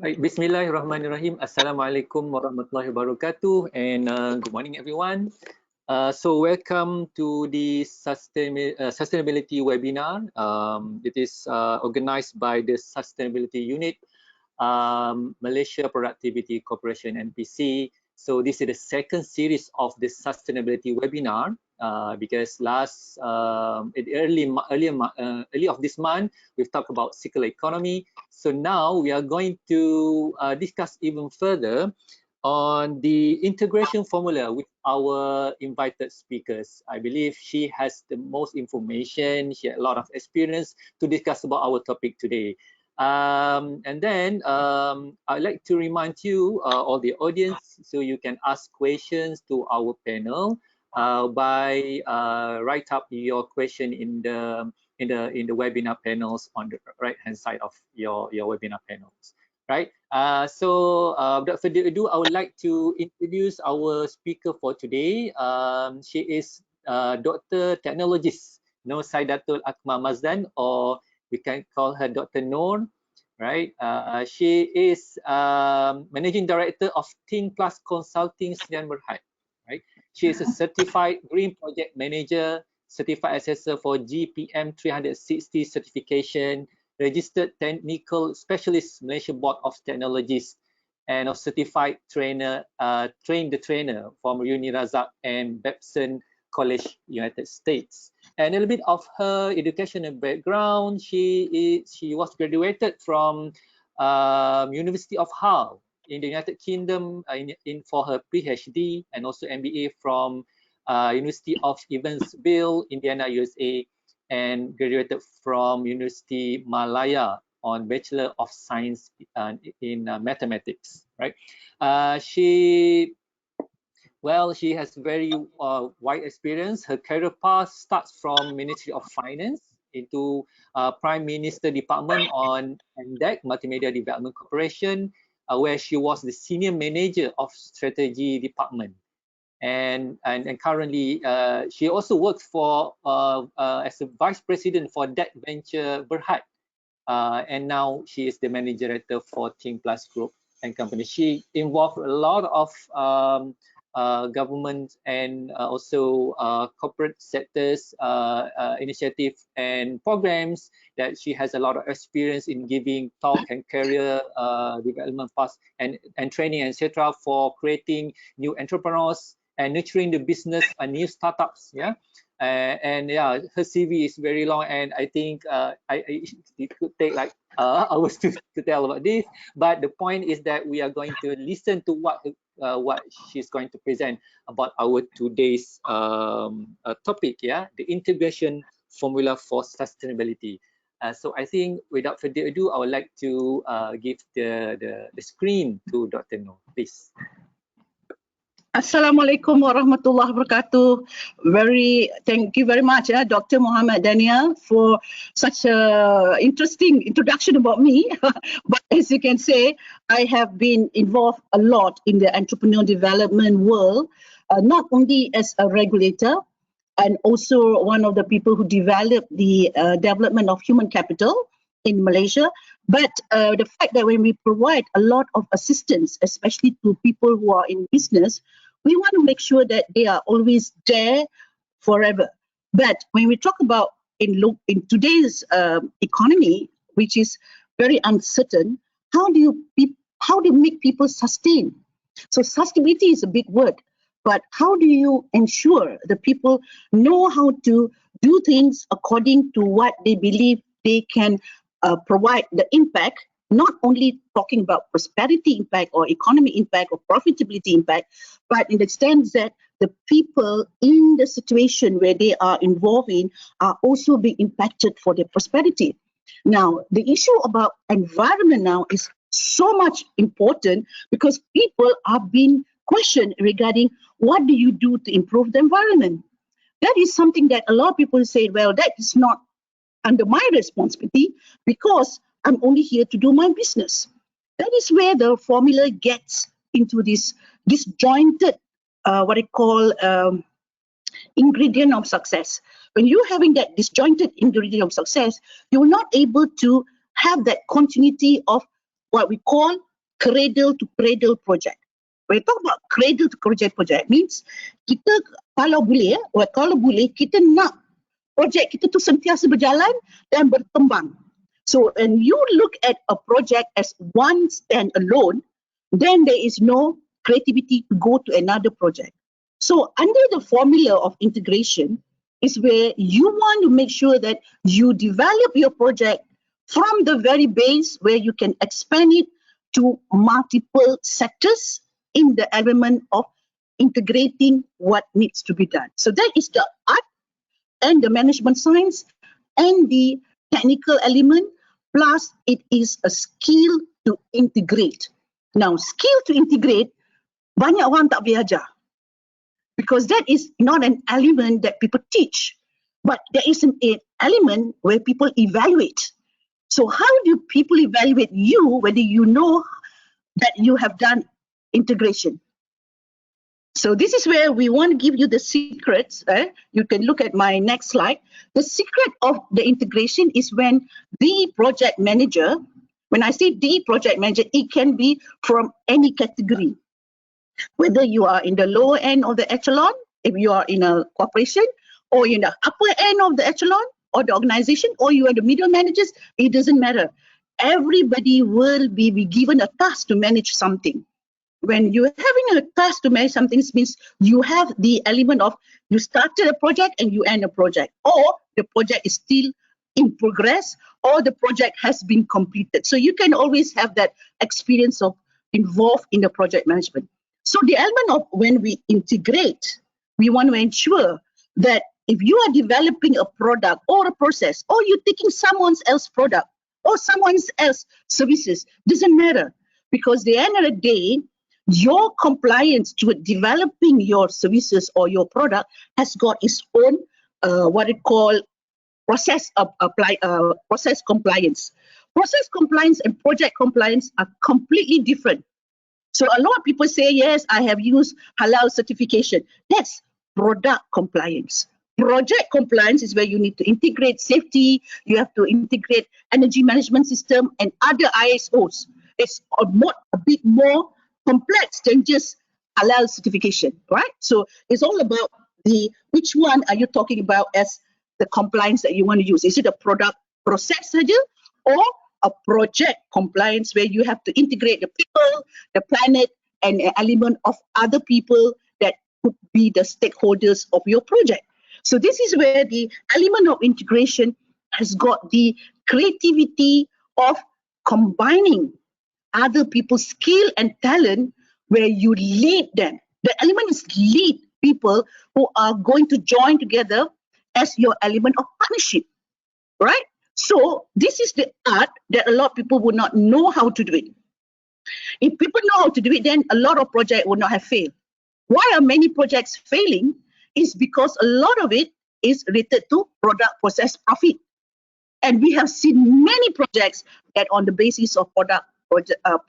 Right, Bismillahirrahmanirrahim. Assalamualaikum warahmatullahi wabarakatuh, and good morning, everyone. So welcome to the sustainability webinar. It is organized by the Sustainability Unit, Malaysia Productivity Corporation (NPC). So this is the second series of the sustainability webinar because early of this month we've talked about circular economy. So now we are going to discuss even further on the integration formula with our invited speakers. I believe she has the most information, she had a lot of experience to discuss about our topic today. And then I'd like to remind you, all the audience, so you can ask questions to our panel by write up your question in the webinar panels on the right hand side of your webinar panels, right? Without further ado, I would like to introduce our speaker for today. She is Dr. Technologist Nur Saidatul Akmal Mazdan, or we can call her Dr. Noor, right? She is Managing Director of Think Plus Consulting Sdn Bhd, right? She is a certified Green Project Manager, certified assessor for GPM 360 certification, registered technical specialist Malaysia Board of Technologists, and a certified trainer, train the trainer from Unirazak and Babson College, United States. And a little bit of her educational background. She was graduated from University of Hull in the United Kingdom for her PhD, and also MBA from University of Evansville, Indiana, USA, and graduated from University Malaya on Bachelor of Science in Mathematics. Right? She has very wide experience. Her career path starts from Ministry of Finance into Prime Minister Department on MDEC, Multimedia Development Corporation, where she was the Senior Manager of Strategy Department. And currently, she also works for as a Vice President for Debt Venture Berhad. And now she is the Managing Director for Think Plus Group and Company. She involved a lot of government and also corporate sectors initiative and programs that she has a lot of experience in giving talk and career development paths and training, etc., for creating new entrepreneurs and nurturing the business and new startups. Yeah. And yeah, her CV is very long, and I think it could take like hours to tell about this. But the point is that we are going to listen to what she's going to present about our today's topic. Yeah, the integration formula for sustainability. So I think without further ado, I would like to give the screen to Dr. Noor, please. Assalamualaikum warahmatullahi wabarakatuh. Thank you very much, Dr. Muhammad Daniel, for such an interesting introduction about me. But as you can say, I have been involved a lot in the entrepreneurial development world, not only as a regulator, and also one of the people who developed the development of human capital in Malaysia. But the fact that when we provide a lot of assistance, especially to people who are in business, we want to make sure that they are always there forever. But when we talk about in today's economy, which is very uncertain, how do you make people sustain? So sustainability is a big word, but how do you ensure the people know how to do things according to what they believe they can provide the impact, not only talking about prosperity impact or economy impact or profitability impact, but in the sense that the people in the situation where they are involved in are also being impacted for their prosperity. Now, the issue about environment now is so much important because people are being questioned regarding what do you do to improve the environment. That is something that a lot of people say, well, that is not under my responsibility because I'm only here to do my business. That is where the formula gets into this disjointed, what I call ingredient of success. When you're having that disjointed ingredient of success, you're not able to have that continuity of what we call cradle to cradle project. When we talk about cradle to cradle project, means kita kalau boleh, kita nak projek kita tu sentiasa berjalan dan berkembang. So when you look at a project as one stand alone, then there is no creativity to go to another project. So under the formula of integration is where you want to make sure that you develop your project from the very base where you can expand it to multiple sectors in the element of integrating what needs to be done. So that is the art and the management science and the technical element, plus it is a skill to integrate. Now, skill to integrate, banyak orang tak boleh ajar, because that is not an element that people teach, but there is an element where people evaluate. So how do people evaluate you, whether you know that you have done integration? So this is where we want to give you the secrets. You can look at my next slide. The secret of the integration is when the project manager, when I say the project manager, it can be from any category. Whether you are in the lower end of the echelon, if you are in a corporation, or in the upper end of the echelon or the organization, or you are the middle managers, it doesn't matter. Everybody will be given a task to manage something. When you're having a task to manage something, it means you have the element of you started a project and you end a project, or the project is still in progress, or the project has been completed. So you can always have that experience of involved in the project management. So the element of when we integrate, we want to ensure that if you are developing a product or a process, or you're taking someone else's product or someone else's services, doesn't matter, because at the end of the day, your compliance to developing your services or your product has got its own what it call process compliance. Process compliance and project compliance are completely different. So a lot of people say, yes, I have used halal certification. That's product compliance. Project compliance is where you need to integrate safety, you have to integrate energy management system and other ISOs. It's a bit more complex than just halal certification, right? So it's all about which one are you talking about as the compliance that you want to use? Is it a product process or a project compliance where you have to integrate the people, the planet, and an element of other people that could be the stakeholders of your project? So this is where the element of integration has got the creativity of combining other people's skill and talent, where you lead them. The element is lead people who are going to join together as your element of partnership, right? So this is the art that a lot of people would not know how to do it. If people know how to do it, then a lot of projects would not have failed. Why are many projects failing? Is because a lot of it is related to product, process, profit. And we have seen many projects that on the basis of product,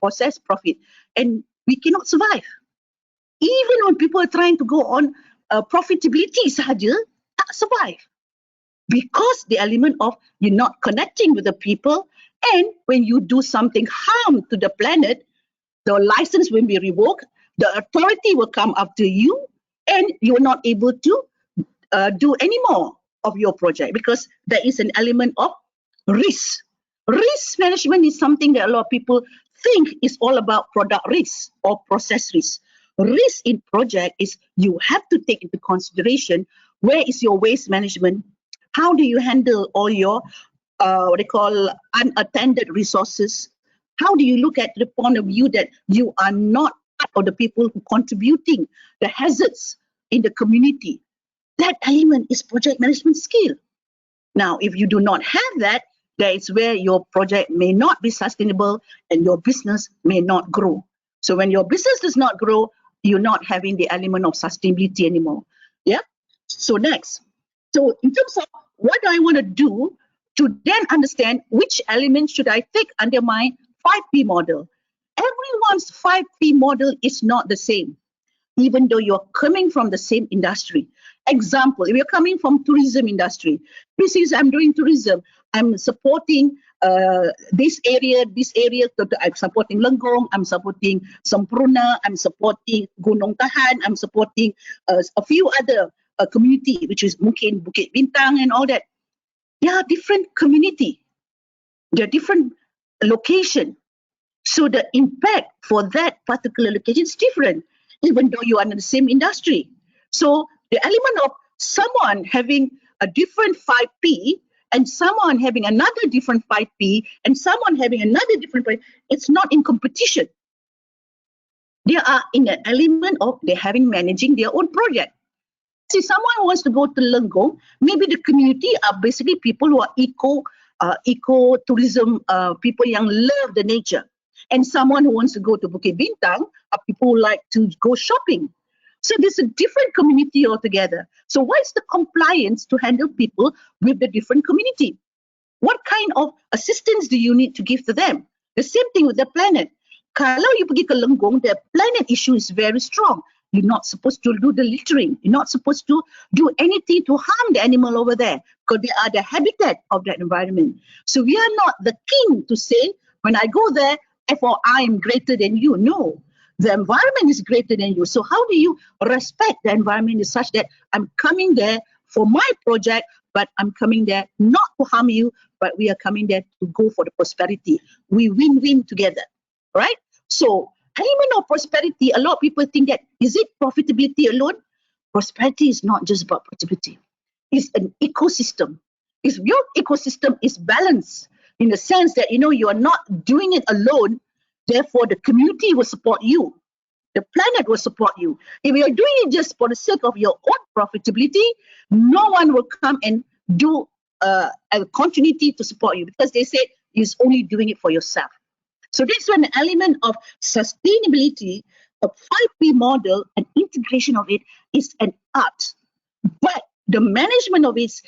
process, profit, and we cannot survive. Even when people are trying to go on profitability sahaja, tak survive. Because the element of you're not connecting with the people, and when you do something harm to the planet, the license will be revoked, the authority will come after you, and you're not able to do any more of your project, because there is an element of risk. Risk management is something that a lot of people think is all about product risk or process risk. Risk in project is you have to take into consideration where is your waste management, how do you handle all your what they call unattended resources, how do you look at the point of view that you are not part of the people who contributing the hazards in the community. That element is project management skill. Now, if you do not have that, that is where your project may not be sustainable and your business may not grow. So when your business does not grow, you're not having the element of sustainability anymore. Yeah. So next. So in terms of what I want to do to then understand which element should I take under my 5P model. Everyone's 5P model is not the same, even though you're coming from the same industry. example, if you're coming from tourism industry, this is I'm doing tourism, I'm supporting this area, I'm supporting Lenggong, I'm supporting Sempruna, I'm supporting Gunung Tahan, I'm supporting a few other community, which is mungkin Bukit Bintang and all that. They are different community, they're different location. So the impact for that particular location is different, even though you are in the same industry. So the element of someone having a different 5P and someone having another different 5P and someone having another different 5P, it's not in competition. They are in an element of they having managing their own project. See, someone wants to go to Lenggong, maybe the community are basically people who are eco-tourism, people yang love the nature. And someone who wants to go to Bukit Bintang are people who like to go shopping. So there's a different community altogether. So what is the compliance to handle people with the different community? What kind of assistance do you need to give to them? The same thing with the planet. Kalau you pergi ke Lenggong, the planet issue is very strong. You're not supposed to do the littering. You're not supposed to do anything to harm the animal over there because they are the habitat of that environment. So we are not the king to say, when I go there, therefore I am greater than you. No, the environment is greater than you. So how do you respect the environment is such that I'm coming there for my project, but I'm coming there not to harm you, but we are coming there to go for the prosperity. We win-win together, right? So element of prosperity, a lot of people think that, is it profitability alone? Prosperity is not just about profitability. It's an ecosystem. If your ecosystem is balanced in the sense that, you are not doing it alone, therefore the community will support you. The planet will support you. If you are doing it just for the sake of your own profitability, no one will come and do a continuity to support you because they say you're only doing it for yourself. So that's when the element of sustainability, a 5P model, and integration of it is an art. But the management of it's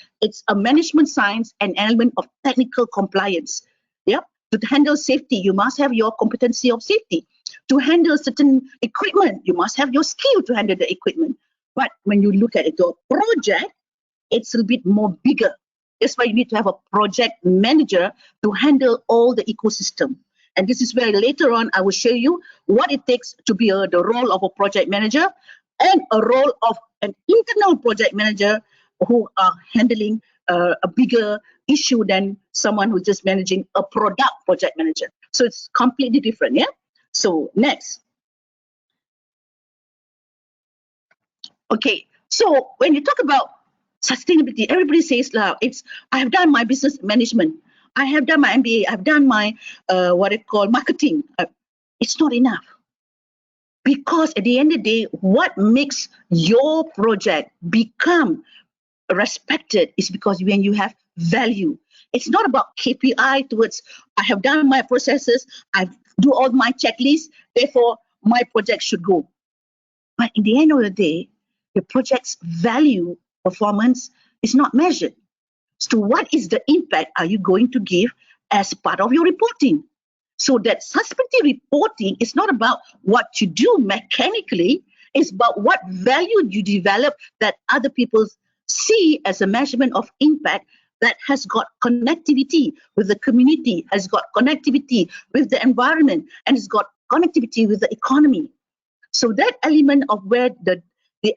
a management science and element of technical compliance. Yep. To handle safety, you must have your competency of safety. To handle certain equipment, you must have your skill to handle the equipment. But when you look at it to a project, it's a bit more bigger. That's why you need to have a project manager to handle all the ecosystem. And this is where later on I will show you what it takes to be the role of a project manager and a role of an internal project manager who are handling a bigger issue than someone who's just managing a product project manager. So it's completely different, yeah? So next. Okay, so when you talk about sustainability, everybody says, I have done my business management. I have done my MBA, I've done my marketing. It's not enough. Because at the end of the day, what makes your project become respected is because when you have value. It's not about KPI towards, I have done my processes, I do all my checklists, therefore my project should go. But in the end of the day, the project's value performance is not measured. So what is the impact are you going to give as part of your reporting? So that sustainability reporting is not about what you do mechanically, it's about what value you develop that other people see as a measurement of impact that has got connectivity with the community, has got connectivity with the environment, and has got connectivity with the economy. So that element of where the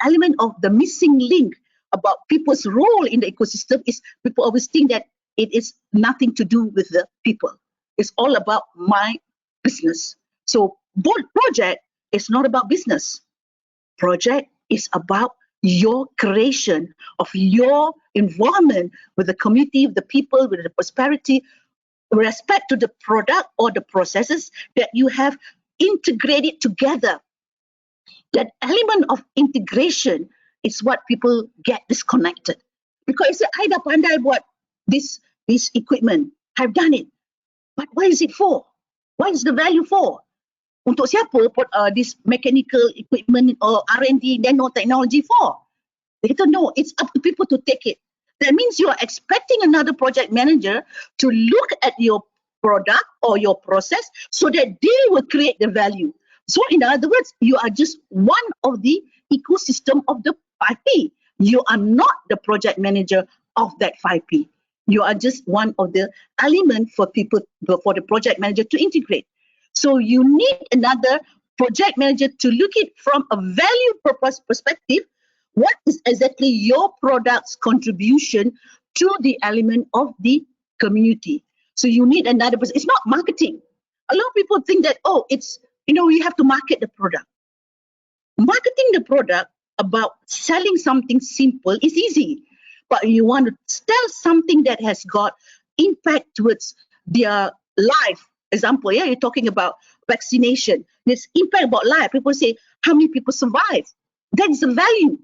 element of the missing link about people's role in the ecosystem is people always think that it is nothing to do with the people. It's all about my business. So project is not about business. Project is about your creation of your involvement with the community, with the people, with the prosperity, with respect to the product or the processes that you have integrated together. That element of integration is what people get disconnected. Because I dah pandai buat this equipment, I've done it. But what is it for? What is the value for? Untuk siapa this mechanical equipment or R&D nanotechnology for? They don't know. It's up to people to take it. That means you are expecting another project manager to look at your product or your process so that they will create the value. So in other words, you are just one of the ecosystem of the 5P. You are not the project manager of that 5P. You are just one of the elements for the project manager to integrate. So you need another project manager to look at from a value purpose perspective. What is exactly your product's contribution to the element of the community? So you need another person. It's not marketing. A lot of people think that, oh, it's, you have to market the product. Marketing the product about selling something simple is easy, but you want to sell something that has got impact towards their life. Example, you're talking about vaccination. There's impact about life. People say, how many people survive? That is a value.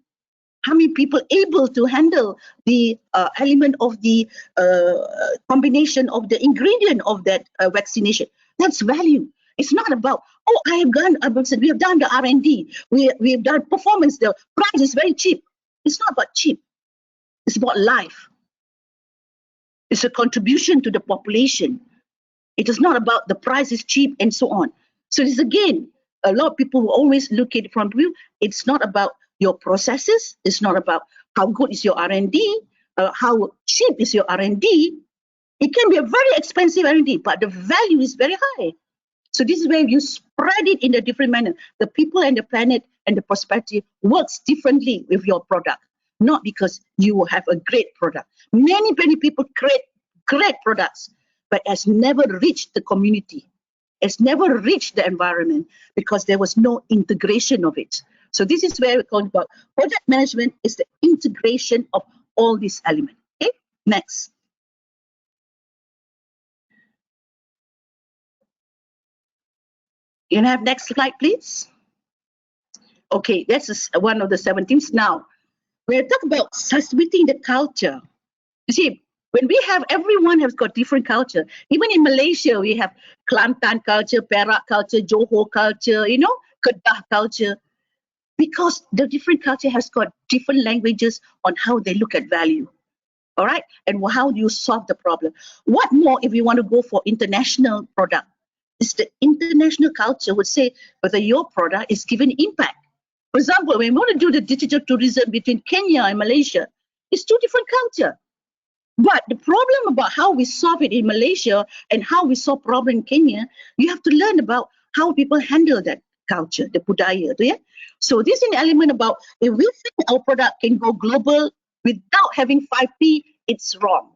How many people able to handle the element of the combination of the ingredient of that vaccination? That's value. It's not about, oh, we have done the R&D, we have done performance, the price is very cheap. It's not about cheap. It's about life. It's a contribution to the population. It is not about the price is cheap and so on. So it's again, a lot of people will always look at it from view. It's not about your processes. It's not about how good is your R&D, how cheap is your R&D. It can be a very expensive R&D, but the value is very high. So this is where you spread it in a different manner. The people and the planet and the perspective works differently with your product, not because you have a great product. Many people create great products, but has never reached the community. It's never reached the environment because there was no integration of it. So this is where we talk about project management is the integration of all these elements. Okay, next. You can have next slide, please. Okay, that's one of the 17th. Now, we're talking about sustainability in the culture. You see, when we have, everyone has got different culture. Even in Malaysia, we have Kelantan culture, Perak culture, Johor culture, Kedah culture. Because the different culture has got different languages on how they look at value. All right, and how do you solve the problem? What more if you want to go for international product? Is the international culture would say whether your product is given impact. For example, when we want to do the digital tourism between Kenya and Malaysia, it's two different cultures. But the problem about how we solve it in Malaysia and how we solve problem in Kenya, you have to learn about how people handle that culture, the budaya. Yeah? So this is an element about if we think our product can go global without having 5P, it's wrong.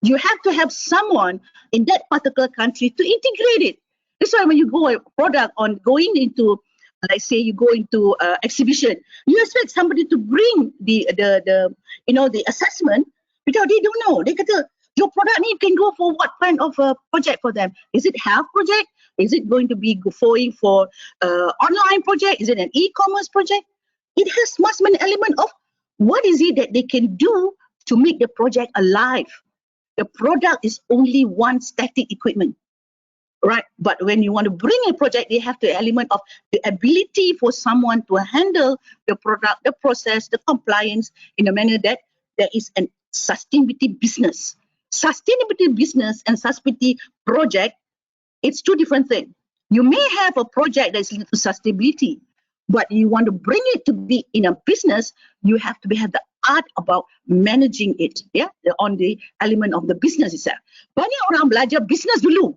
You have to have someone in that particular country to integrate it. That's why when you go a product on going into, let's say you go into exhibition, you expect somebody to bring the assessment because they don't know. They kata, your product need can go for what kind of a project for them? Is it health project? Is it going to be going for online project? Is it an e-commerce project? It must be an element of what is it that they can do to make the project alive. The product is only one static equipment, right? But when you want to bring a project, they have the element of the ability for someone to handle the product, the process, the compliance in a manner that there is a sustainability business. Sustainability business and sustainability project, it's two different things. You may have a project that's linked to sustainability, but you want to bring it to be in a business, you have to have the art about managing it, on the element of the business itself. Banyak orang belajar business dulu,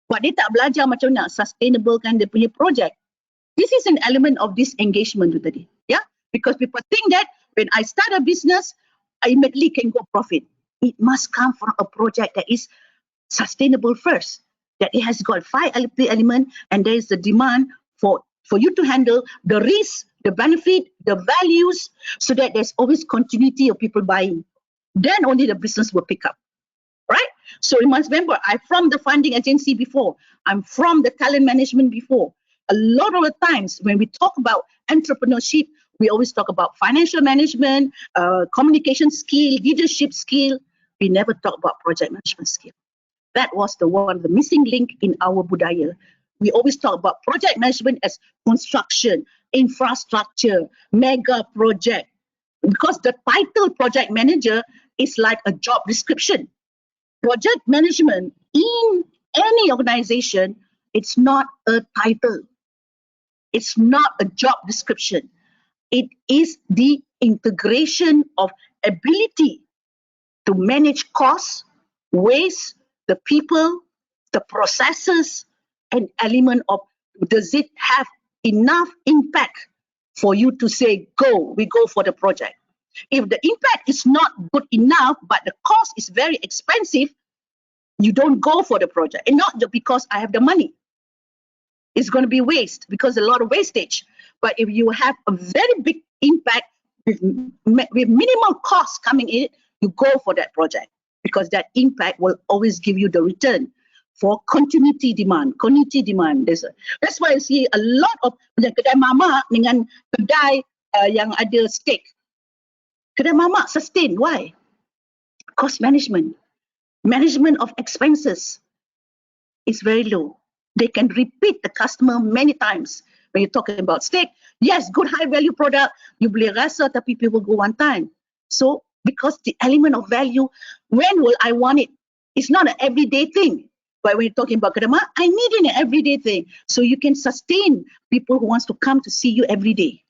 but dia tak belajar macam nak sustainable kan dia punya project. This is an element of this engagement tu tadi, because people think that when I start a business, I immediately can go profit. It must come from a project that is sustainable first, that it has got 5 elements, and there is the demand for you to handle the risk, the benefit, the values, so that there's always continuity of people buying. Then only the business will pick up, right? So you must remember, I'm from the funding agency before. I'm from the talent management before. A lot of the times when we talk about entrepreneurship, we always talk about financial management, communication skill, leadership skill. We never talk about project management skill. That was the missing link in our budaya. We always talk about project management as construction, infrastructure, mega project. Because the title project manager is like a job description. Project management in any organization, it's not a title. It's not a job description. It is the integration of ability to manage costs, waste, the people, the processes, and element of does it have enough impact for you to say, go, we go for the project. If the impact is not good enough, but the cost is very expensive, you don't go for the project. And not just because I have the money. It's going to be waste because a lot of wastage. But if you have a very big impact with minimal costs coming in, you go for that project because that impact will always give you the return for continuity demand. Continuity demand. That's why I see a lot of kedai mamak dengan kedai yang ada steak. Kedai mamak sustain. Why? Cost management. Management of expenses is very low. They can repeat the customer many times. When you're talking about steak, yes, good high value product, you boleh rasa tapi people go one time. So because the element of value, when will I want it? It's not an everyday thing. But when you're talking about kedai mamak, I need an everyday thing. So you can sustain people who wants to come to see you every day.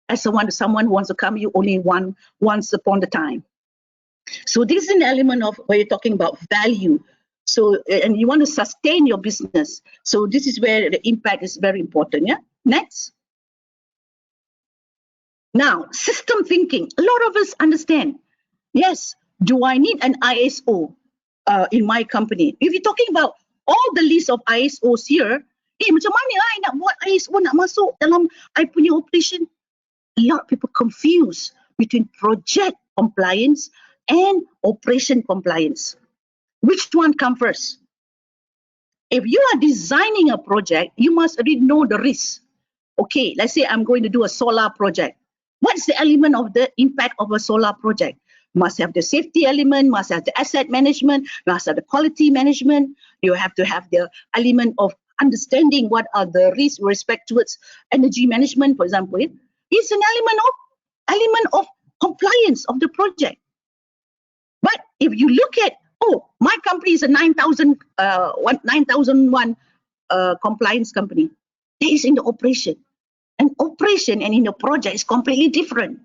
As someone who wants to come you only once upon the time. So this is an element of where you're talking about value. So, and you want to sustain your business. So this is where the impact is very important. Yeah. Next. Now, system thinking. A lot of us understand. Yes. Do I need an ISO in my company? If you're talking about all the list of ISOs here, macam mana I nak buat ISO nak masuk dalam I punya operation? A lot of people confuse between project compliance and operation compliance. Which one comes first? If you are designing a project, you must already know the risk. Okay, let's say I'm going to do a solar project. What's the element of the impact of a solar project? Must have the safety element, must have the asset management, must have the quality management. You have to have the element of understanding what are the risks with respect towards energy management, for example. It's an element of compliance of the project. But if you look at, oh, my company is a 9001 compliance company. That is in the operation. And operation and in the project is completely different.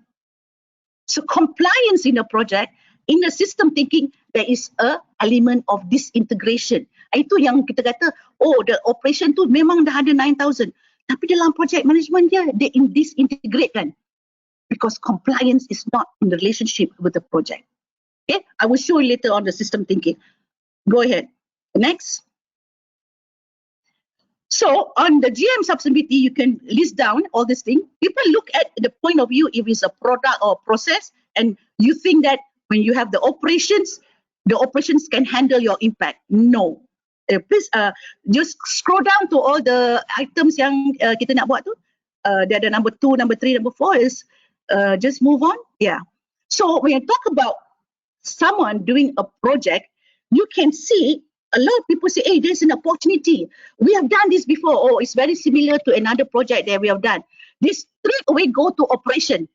So compliance in the project, in the system thinking, there is a element of disintegration. Itu yang kita kata, oh, the operation tu memang dah ada 9,000. Tapi dalam project management dia, they disintegrate kan. Because compliance is not in the relationship with the project. Okay, I will show you later on the system thinking. Go ahead. Next. So on the GM subsidiarity, you can list down all these things. People look at the point of view if it's a product or process, and you think that when you have the operations can handle your impact. No. Please just scroll down to all the items yang kita nak buat tu. There are number 2, number 3, number 4 is just move on. Yeah. So when you talk about someone doing a project, you can see a lot of people say, hey, there's an opportunity. We have done this before. Oh, it's very similar to another project that we have done. This straight away go to operation.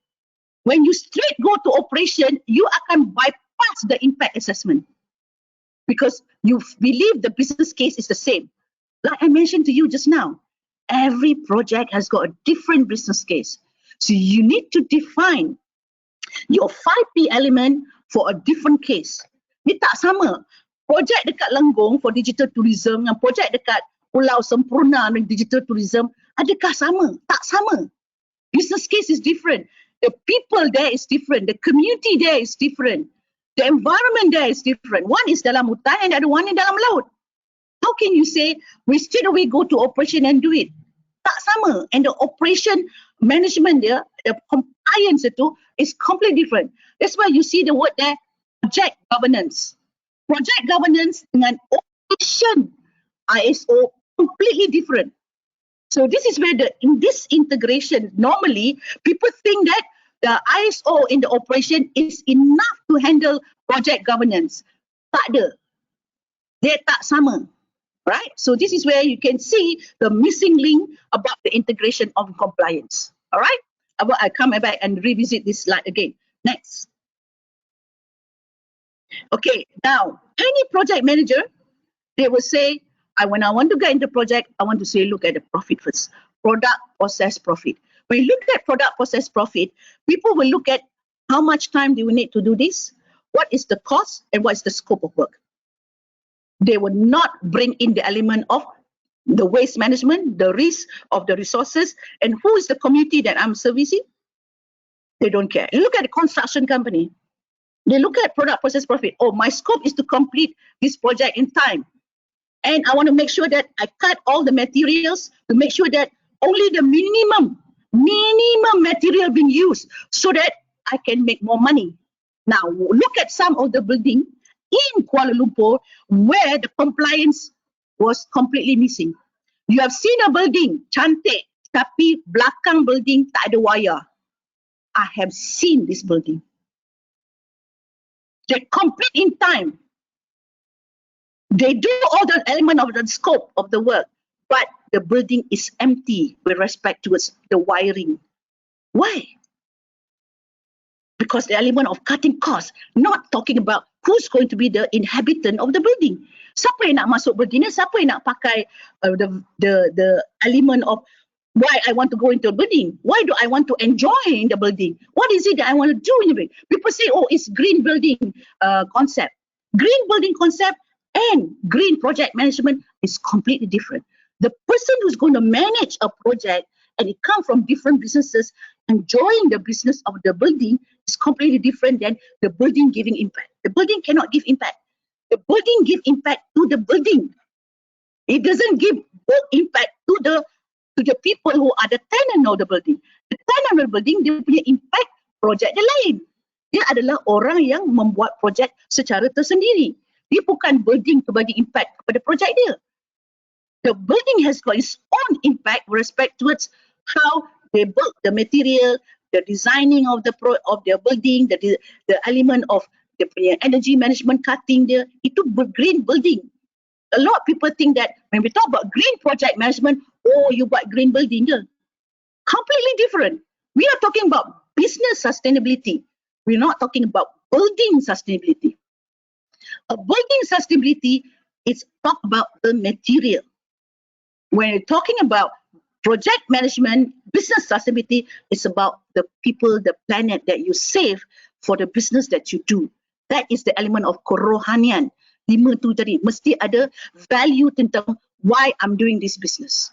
When you straight go to operation, you akan bypass the impact assessment because you believe the business case is the same. Like I mentioned to you just now, every project has got a different business case. So you need to define your 5P element for a different case. Ni tak sama. Projek dekat Lenggong for digital tourism dengan projek dekat Pulau Sempurna dengan digital tourism, adakah sama? Tak sama. Business case is different. The people there is different. The community there is different. The environment there is different. One is dalam hutan and the other one is dalam laut. How can you say we straight away go to operation and do it? Tak sama. And the operation management there, the compliance itu is completely different. That's why you see the word there, project governance. Project governance dengan operation ISO completely different. So this is where in this integration, normally people think that the ISO in the operation is enough to handle project governance. Tak ada. Dia tak sama. Right? So this is where you can see the missing link about the integration of compliance. All right? I come back and revisit this slide again. Next. Okay, now, any project manager, they will say, when I want to get into project, I want to say, look at the profit first. Product, process, profit. When you look at product process profit, people will look at how much time do we need to do this, what is the cost, and what is the scope of work. They will not bring in the element of the waste management, the risk of the resources, and who is the community that I'm servicing. They don't care. You look at the construction company. They look at product process profit. Oh, my scope is to complete this project in time. And I want to make sure that I cut all the materials to make sure that only the minimum material being used so that I can make more money. Now, look at some of the building in Kuala Lumpur where the compliance was completely missing. You have seen a building, cantik, tapi belakang building tak ada wire. I have seen this building. They complete in time. They do all the element of the scope of the work, but the building is empty with respect towards the wiring. Why? Because the element of cutting costs, not talking about who's going to be the inhabitant of the building. Siapa yang nak masuk building ni? Siapa yang nak pakai the element of why I want to go into a building? Why do I want to enjoy in the building? What is it that I want to do in the building? People say, oh, it's green building concept. Green building concept and green project management is completely different. The person who's going to manage a project and it comes from different businesses, enjoying the business of the building is completely different than the building giving impact. The building cannot give impact. The building give impact to the building. It doesn't give impact to the people who are the tenant of the building. The tenant of the building, dia punya impact projek dia lain. Dia adalah orang yang membuat projek secara tersendiri. Dia bukan building to bagi impact kepada projek dia. The building has got its own impact with respect towards how they build the material, the designing of the building, the element of the energy management cutting dia. Itu green building. A lot of people think that when we talk about green project management, oh, you buat green building je. Completely different. We are talking about business sustainability. We're not talking about building sustainability. A building sustainability is talk about the material. When you're talking about project management, business sustainability, it's about the people, the planet that you save for the business that you do. That is the element of kerohanian. 5 tu tadi, mesti ada value tentang why I'm doing this business.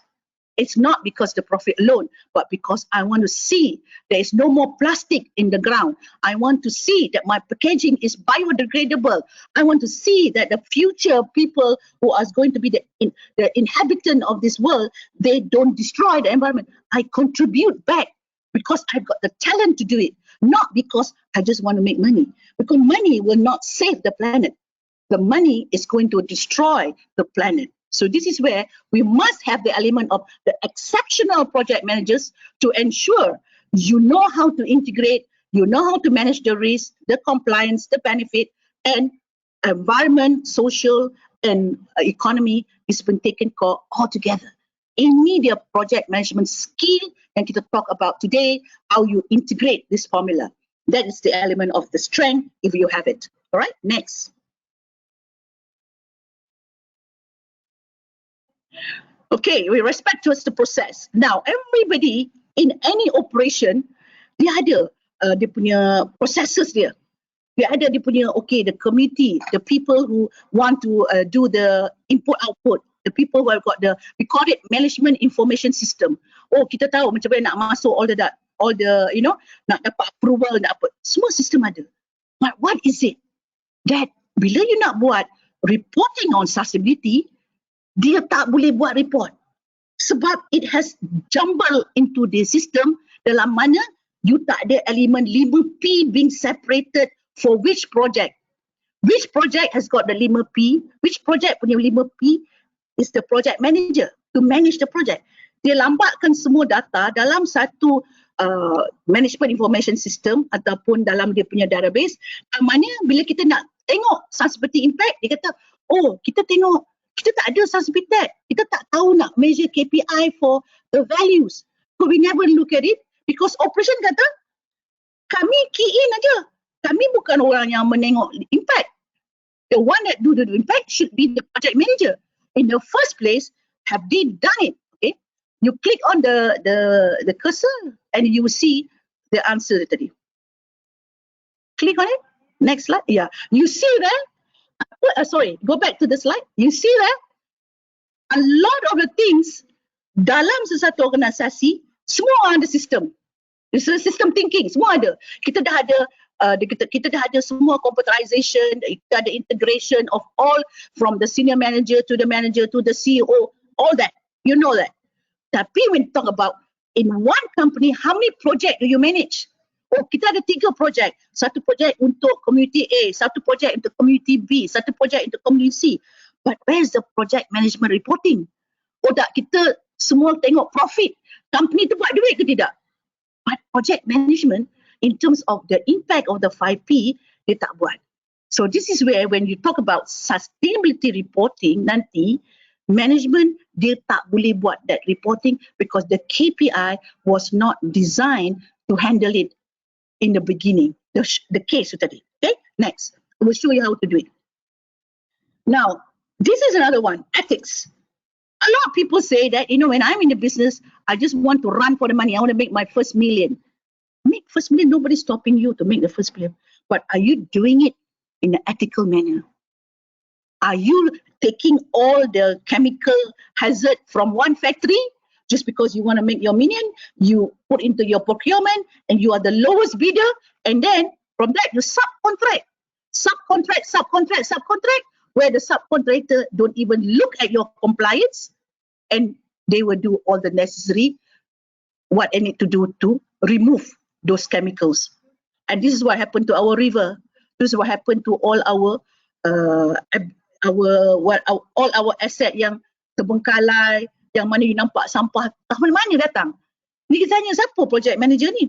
It's not because the profit alone, but because I want to see there is no more plastic in the ground. I want to see that my packaging is biodegradable. I want to see that the future people who are going to be the inhabitant of this world, they don't destroy the environment. I contribute back because I've got the talent to do it, not because I just want to make money. Because money will not save the planet. The money is going to destroy the planet. So this is where we must have the element of the exceptional project managers to ensure you know how to integrate, you know how to manage the risk, the compliance, the benefit, and environment, social, and economy is been taken care all together. Ini dia project management skill yang kita talk about today, how you integrate this formula. That is the element of the strength if you have it. All right, next. Okay, with respect towards the process. Now, everybody in any operation, dia ada dia punya processes dia. Dia ada dia punya, okay, the committee, the people who want to do the input-output, the people who have got the, we call it management information system. Oh, kita tahu macam mana nak masuk all the, you know, nak dapat approval, nak apa. Semua sistem ada. But what is it? That bila you nak buat reporting on sustainability, dia tak boleh buat report sebab it has jumbled into the system dalam mana you tak ada elemen 5P being separated for which project. Which project has got the 5P, which project punya 5P is the project manager to manage the project. Dia lambatkan semua data dalam satu management information system ataupun dalam dia punya database. Mana bila kita nak tengok sustainability impact, dia kata, oh, kita tengok kita tak ada sustainability tag. Kita tak tahu nak measure KPI for the values. So we never look at it because operation kata, kami key in aja. Kami bukan orang yang menengok impact. The one that do the impact should be the project manager. In the first place, have they done it? Okay. You click on the cursor and you will see the answer tadi. Click on it. Next slide. Yeah. You see there, sorry, go back to the slide. You see there, a lot of the things dalam sesuatu organisasi, semua ada sistem. Sistem thinking, semua ada. Kita dah ada kita dah ada semua computerization, kita ada integration of all from the senior manager to the CEO, all that. You know that. Tapi when talk about in one company, how many project do you manage? Oh, kita ada 3 projek. Satu projek untuk community A, satu projek untuk community B, satu projek untuk community C. But where's the project management reporting? Oh tak, kita semua tengok profit. Company tu buat duit ke tidak? But project management, in terms of the impact of the 5P, dia tak buat. So this is where when you talk about sustainability reporting nanti, management dia tak boleh buat that reporting because the KPI was not designed to handle it in the beginning. The case tadi. Okay, next. I will show you how to do it. Now, this is another one, ethics. A lot of people say that, when I'm in the business, I just want to run for the money. I want to make my first million. Make first million, nobody's stopping you to make the first million. But are you doing it in an ethical manner? Are you taking all the chemical hazard from one factory just because you want to make your million? You put into your procurement and you are the lowest bidder, and then from that you subcontract, where the subcontractor don't even look at your compliance and they will do all the necessary what they need to do to remove those chemicals. And this is what happened to our river. This is what happened to all our asset yang terbengkalai, yang mana you nampak sampah mana datang. Ni kita tanya siapa project manager ni?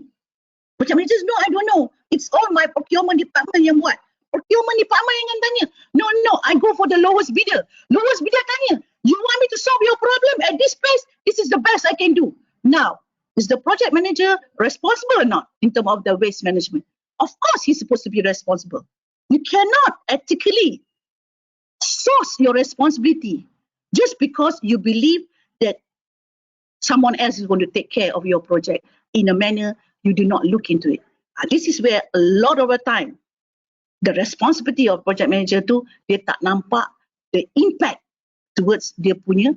Project manager, no, I don't know. It's all my procurement department yang buat. Procurement department yang tanya. No, I go for the lowest bidder. Lowest bidder tanya, you want me to solve your problem at this place? This is the best I can do. Now, is the project manager responsible or not in terms of the waste management? Of course, he's supposed to be responsible. You cannot ethically source your responsibility just because you believe that someone else is going to take care of your project in a manner you do not look into it. This is where a lot of the time, the responsibility of project manager tu, dia tak nampak the impact towards dia punya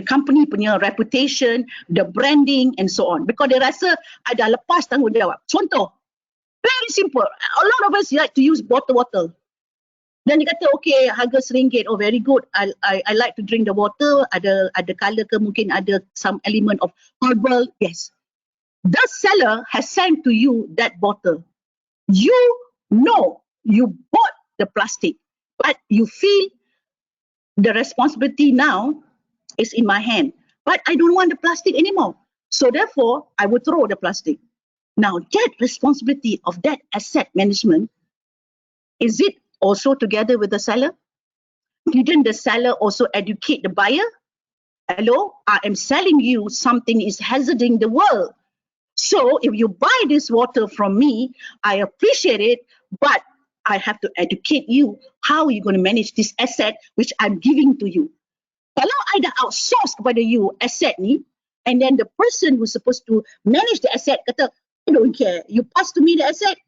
company punya reputation, the branding and so on. Because dia rasa ada lepas tanggungjawab. Contoh, very simple. A lot of us like to use bottle water. Dan dia kata, okay, harga RM1, oh very good. I like to drink the water. Ada colour ke, mungkin ada some element of herbal. Yes. The seller has sent to you that bottle. You know you bought the plastic, but you feel the responsibility now is in my hand. But I don't want the plastic anymore. So therefore, I will throw the plastic. Now, that responsibility of that asset management, is it also together with the seller? Didn't the seller also educate the buyer? Hello, I am selling you something is hazarding the world. So if you buy this water from me, I appreciate it, but I have to educate you how you're going to manage this asset which I'm giving to you. Kalau I dah outsource kepada you asset ni, and then the person who's supposed to manage the asset kata, I don't care, you pass to me the asset,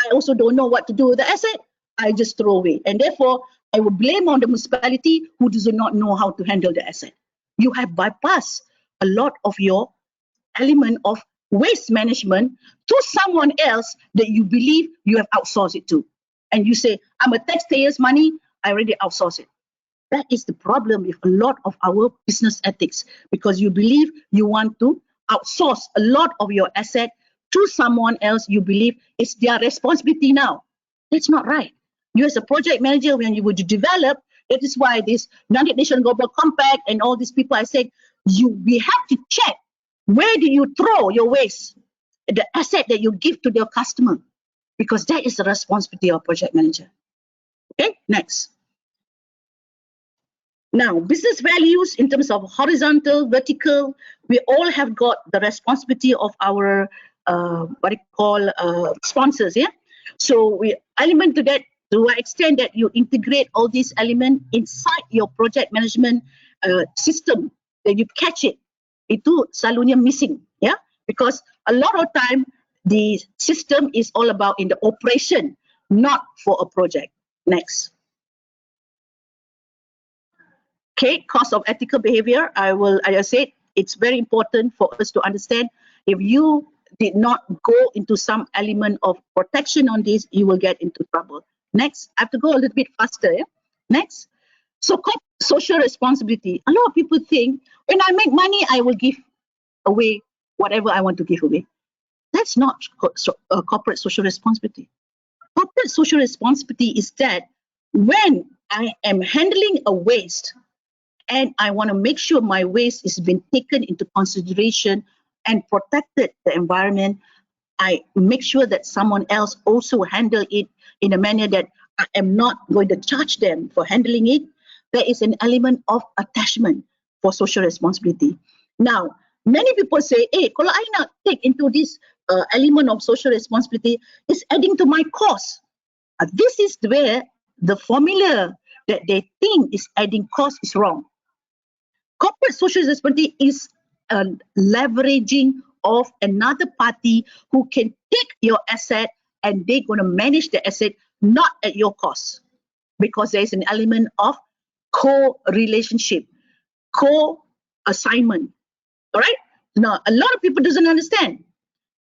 I also don't know what to do with the asset, I just throw away. And therefore, I will blame on the municipality who does not know how to handle the asset. You have bypassed a lot of your element of waste management to someone else that you believe you have outsourced it to. And you say, I'm a taxpayer's money, I already outsourced it. That is the problem with a lot of our business ethics, because you believe you want to outsource a lot of your asset to someone else you believe it's their responsibility now. That's not right. You as a project manager, when you would develop, that is why this United Nations Global Compact and all these people are saying, we have to check where do you throw your waste, the asset that you give to your customer, because that is the responsibility of project manager. Okay, next. Now, business values in terms of horizontal, vertical, we all have got the responsibility of our sponsors, yeah? So we element to that to an extent that you integrate all these elements inside your project management system. that you catch it. Itu selalunya missing, yeah, because a lot of time the system is all about in the operation, not for a project. Next. Okay, cost of ethical behavior. I said it's very important for us to understand. If you did not go into some element of protection on this, you will get into trouble. Next, I have to go a little bit faster. Yeah? Next. So social responsibility. A lot of people think when I make money, I will give away whatever I want to give away. That's not corporate social responsibility. Corporate social responsibility is that when I am handling a waste and I want to make sure my waste is being taken into consideration and protected the environment, I make sure that someone else also handle it in a manner that I am not going to charge them for handling it. There is an element of attachment for social responsibility. Now, many people say, kalau I nak take into this element of social responsibility, it's adding to my cost. This is where the formula that they think is adding cost is wrong. Corporate social responsibility is a leveraging of another party who can take your asset and they're going to manage the asset not at your cost, because there is an element of co-relationship, co-assignment. All right? Now, a lot of people doesn't understand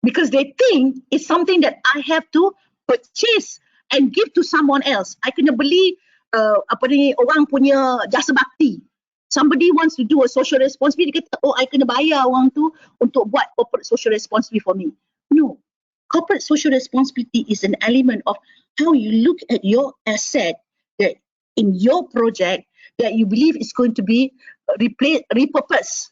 because they think it's something that I have to purchase and give to someone else. I kena beli orang punya jasa bakti. Somebody wants to do a social responsibility, dia kata, oh, I kena bayar orang tu untuk buat corporate social responsibility for me. No. Corporate social responsibility is an element of how you look at your asset that in your project that you believe is going to be repurposed.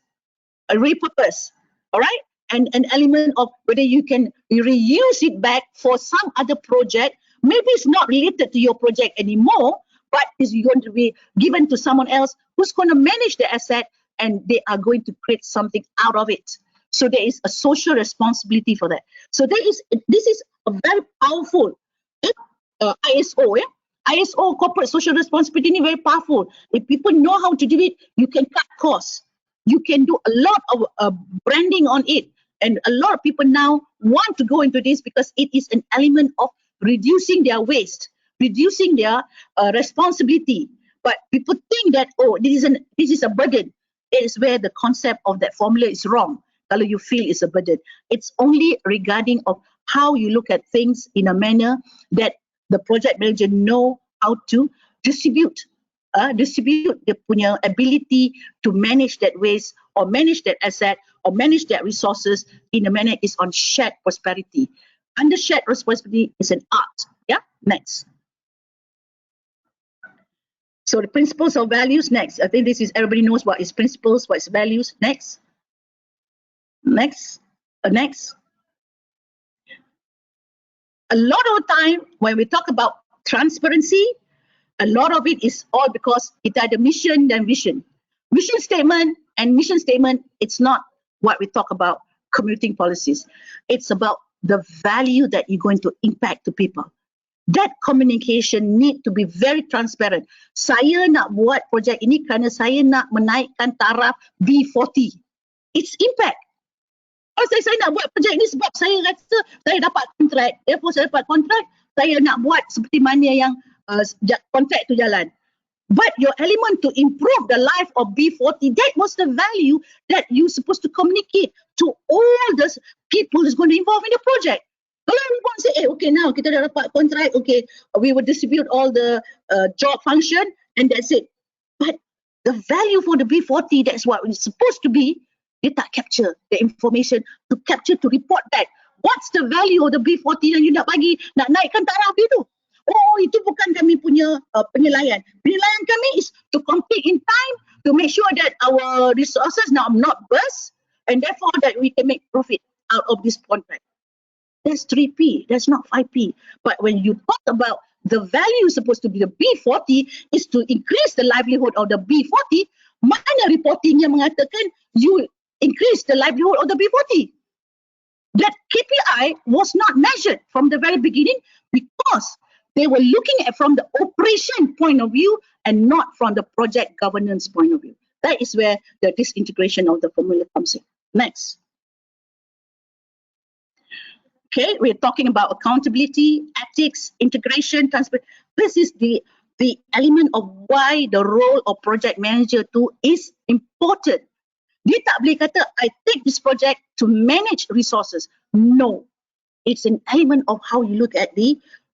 All right? And an element of whether you can reuse it back for some other project. Maybe it's not related to your project anymore, but is going to be given to someone else who's going to manage the asset and they are going to create something out of it. So there is a social responsibility for that. So this is a very powerful ISO. ISO corporate social responsibility is very powerful. If people know how to do it, you can cut costs. You can do a lot of branding on it. And a lot of people now want to go into this because it is an element of reducing their waste, reducing their responsibility. But people think that, oh, this is a burden. It is where the concept of that formula is wrong. Kalau you feel it's a burden. It's only regarding of how you look at things in a manner that the project manager know how to distribute the punya ability to manage that waste or manage that asset or manage that resources in a manner is on shared prosperity. Under shared responsibility is an art. Yeah, next. So the principles of values, next. I think this is, everybody knows what is principles, what is values. Next. Next. Next. A lot of time when we talk about transparency, a lot of it is all because kita ada mission dan vision. Mission statement and mission statement, it's not what we talk about commuting policies. It's about the value that you're going to impact to people. That communication need to be very transparent. Saya nak buat projek ini kerana saya nak menaikkan taraf B40. It's impact. Kalau saya nak buat projek ini sebab saya rasa saya dapat kontrak, therefore saya dapat kontrak, saya nak buat seperti mana yang kontrak itu jalan. But your element to improve the life of B40, that was the value that you're supposed to communicate to all the people who's going to involve in the project. Kalau everyone say, okay, now kita dah dapat kontrak, okay, we will distribute all the job function and that's it. But the value for the B40, that's what it's supposed to be, dia tak capture the information to capture, to report back. What's the value of the B40 yang you nak bagi, nak naikkan taraf itu? Oh, itu bukan kami punya penilaian. Penilaian kami is to complete in time, to make sure that our resources now not burst, and therefore that we can make profit out of this contract. That's 3P, that's not 5P. But when you talk about the value supposed to be the B40 is to increase the livelihood of the B40, mana reporting yang mengatakan you increase the livelihood of the B40? That KPI was not measured from the very beginning because they were looking at from the operation point of view and not from the project governance point of view. That is where the disintegration of the formula comes in. Next. Okay, we're talking about accountability, ethics, integration, transparency. This is the element of why the role of project manager too is important. Dia tak boleh kata, I take this project to manage resources. No, it's an element of how you look at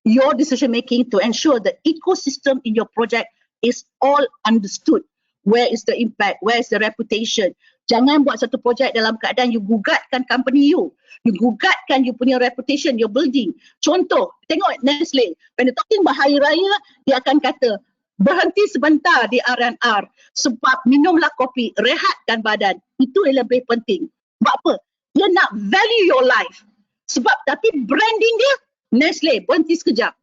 your decision making to ensure the ecosystem in your project is all understood. Where is the impact? Where is the reputation? Jangan buat satu projek dalam keadaan you gugatkan company you. You gugatkan you punya reputation, your building. Contoh, tengok Nestle. When you're talking about hari raya, dia akan kata, berhenti sebentar di R&R sebab minumlah kopi, rehatkan badan. Itu yang lebih penting. Sebab apa? Dia nak value your life. Sebab tapi branding dia, Nestle, berhenti sekejap.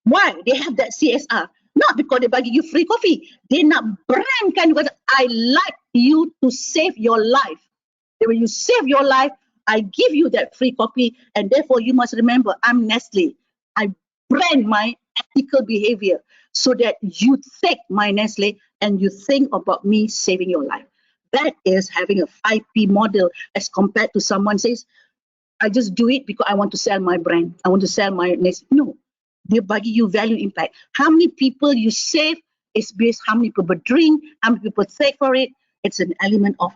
Why? They have that CSR. Not because they bagi you free coffee. They nak brandkan because I like you to save your life. When you save your life, I give you that free coffee, and therefore you must remember, I'm Nestle. I brand my ethical behavior so that you take my Nestle and you think about me saving your life. That is having a 5P model as compared to someone says, I just do it because I want to sell my brand. I want to sell my Nestle. No. Dia bagi you value impact. How many people you save is based how many people drink, how many people take for it. It's an element of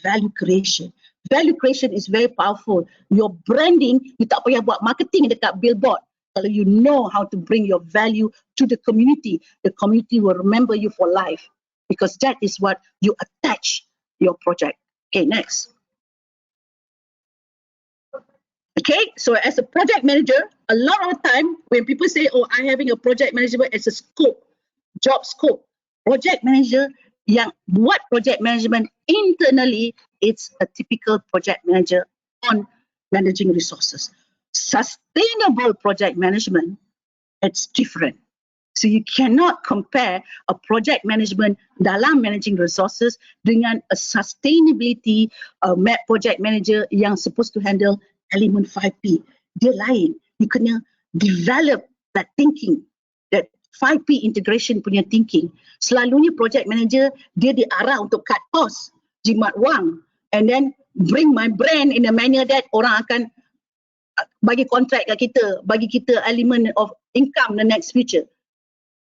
value creation. Value creation is very powerful. Your branding, you tak payah buat marketing dekat billboard. Kalau you know how to bring your value to the community will remember you for life because that is what you attach your project. Okay, next. Okay, so as a project manager, a lot of time when people say, oh, I'm having a project management as a scope, job scope. Project manager yang buat project management internally, it's a typical project manager on managing resources. Sustainable project management, it's different. So you cannot compare a project management dalam managing resources dengan a sustainability project manager yang supposed to handle element 5P. Dia lain. You kena develop that thinking, that 5P integration punya thinking. Selalunya project manager, dia diarah untuk cut cost, jimat wang, and then bring my brand in a manner that orang akan bagi kontrak kat kita, bagi kita element of income the next future.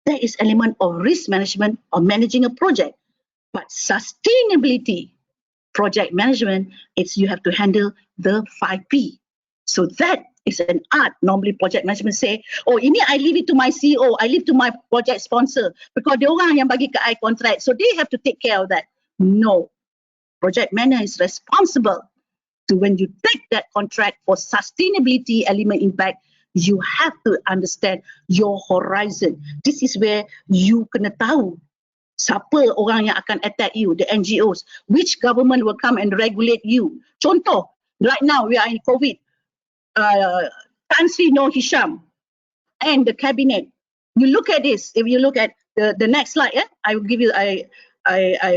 That is element of risk management or managing a project. But sustainability, project management, it's you have to handle the 5P. So that is an art. Normally project management say, oh ini I leave it to my CEO, I leave to my project sponsor because dia orang yang bagi ke I contract. So they have to take care of that. No. Project manager is responsible to when you take that contract for sustainability element impact, you have to understand your horizon. This is where you kena tahu siapa orang yang akan attack you, the NGOs, which government will come and regulate you. Contoh, right now we are in COVID. Tan Sri Noor Hisham and the cabinet. You look at this. If you look at the next slide, I will give you. I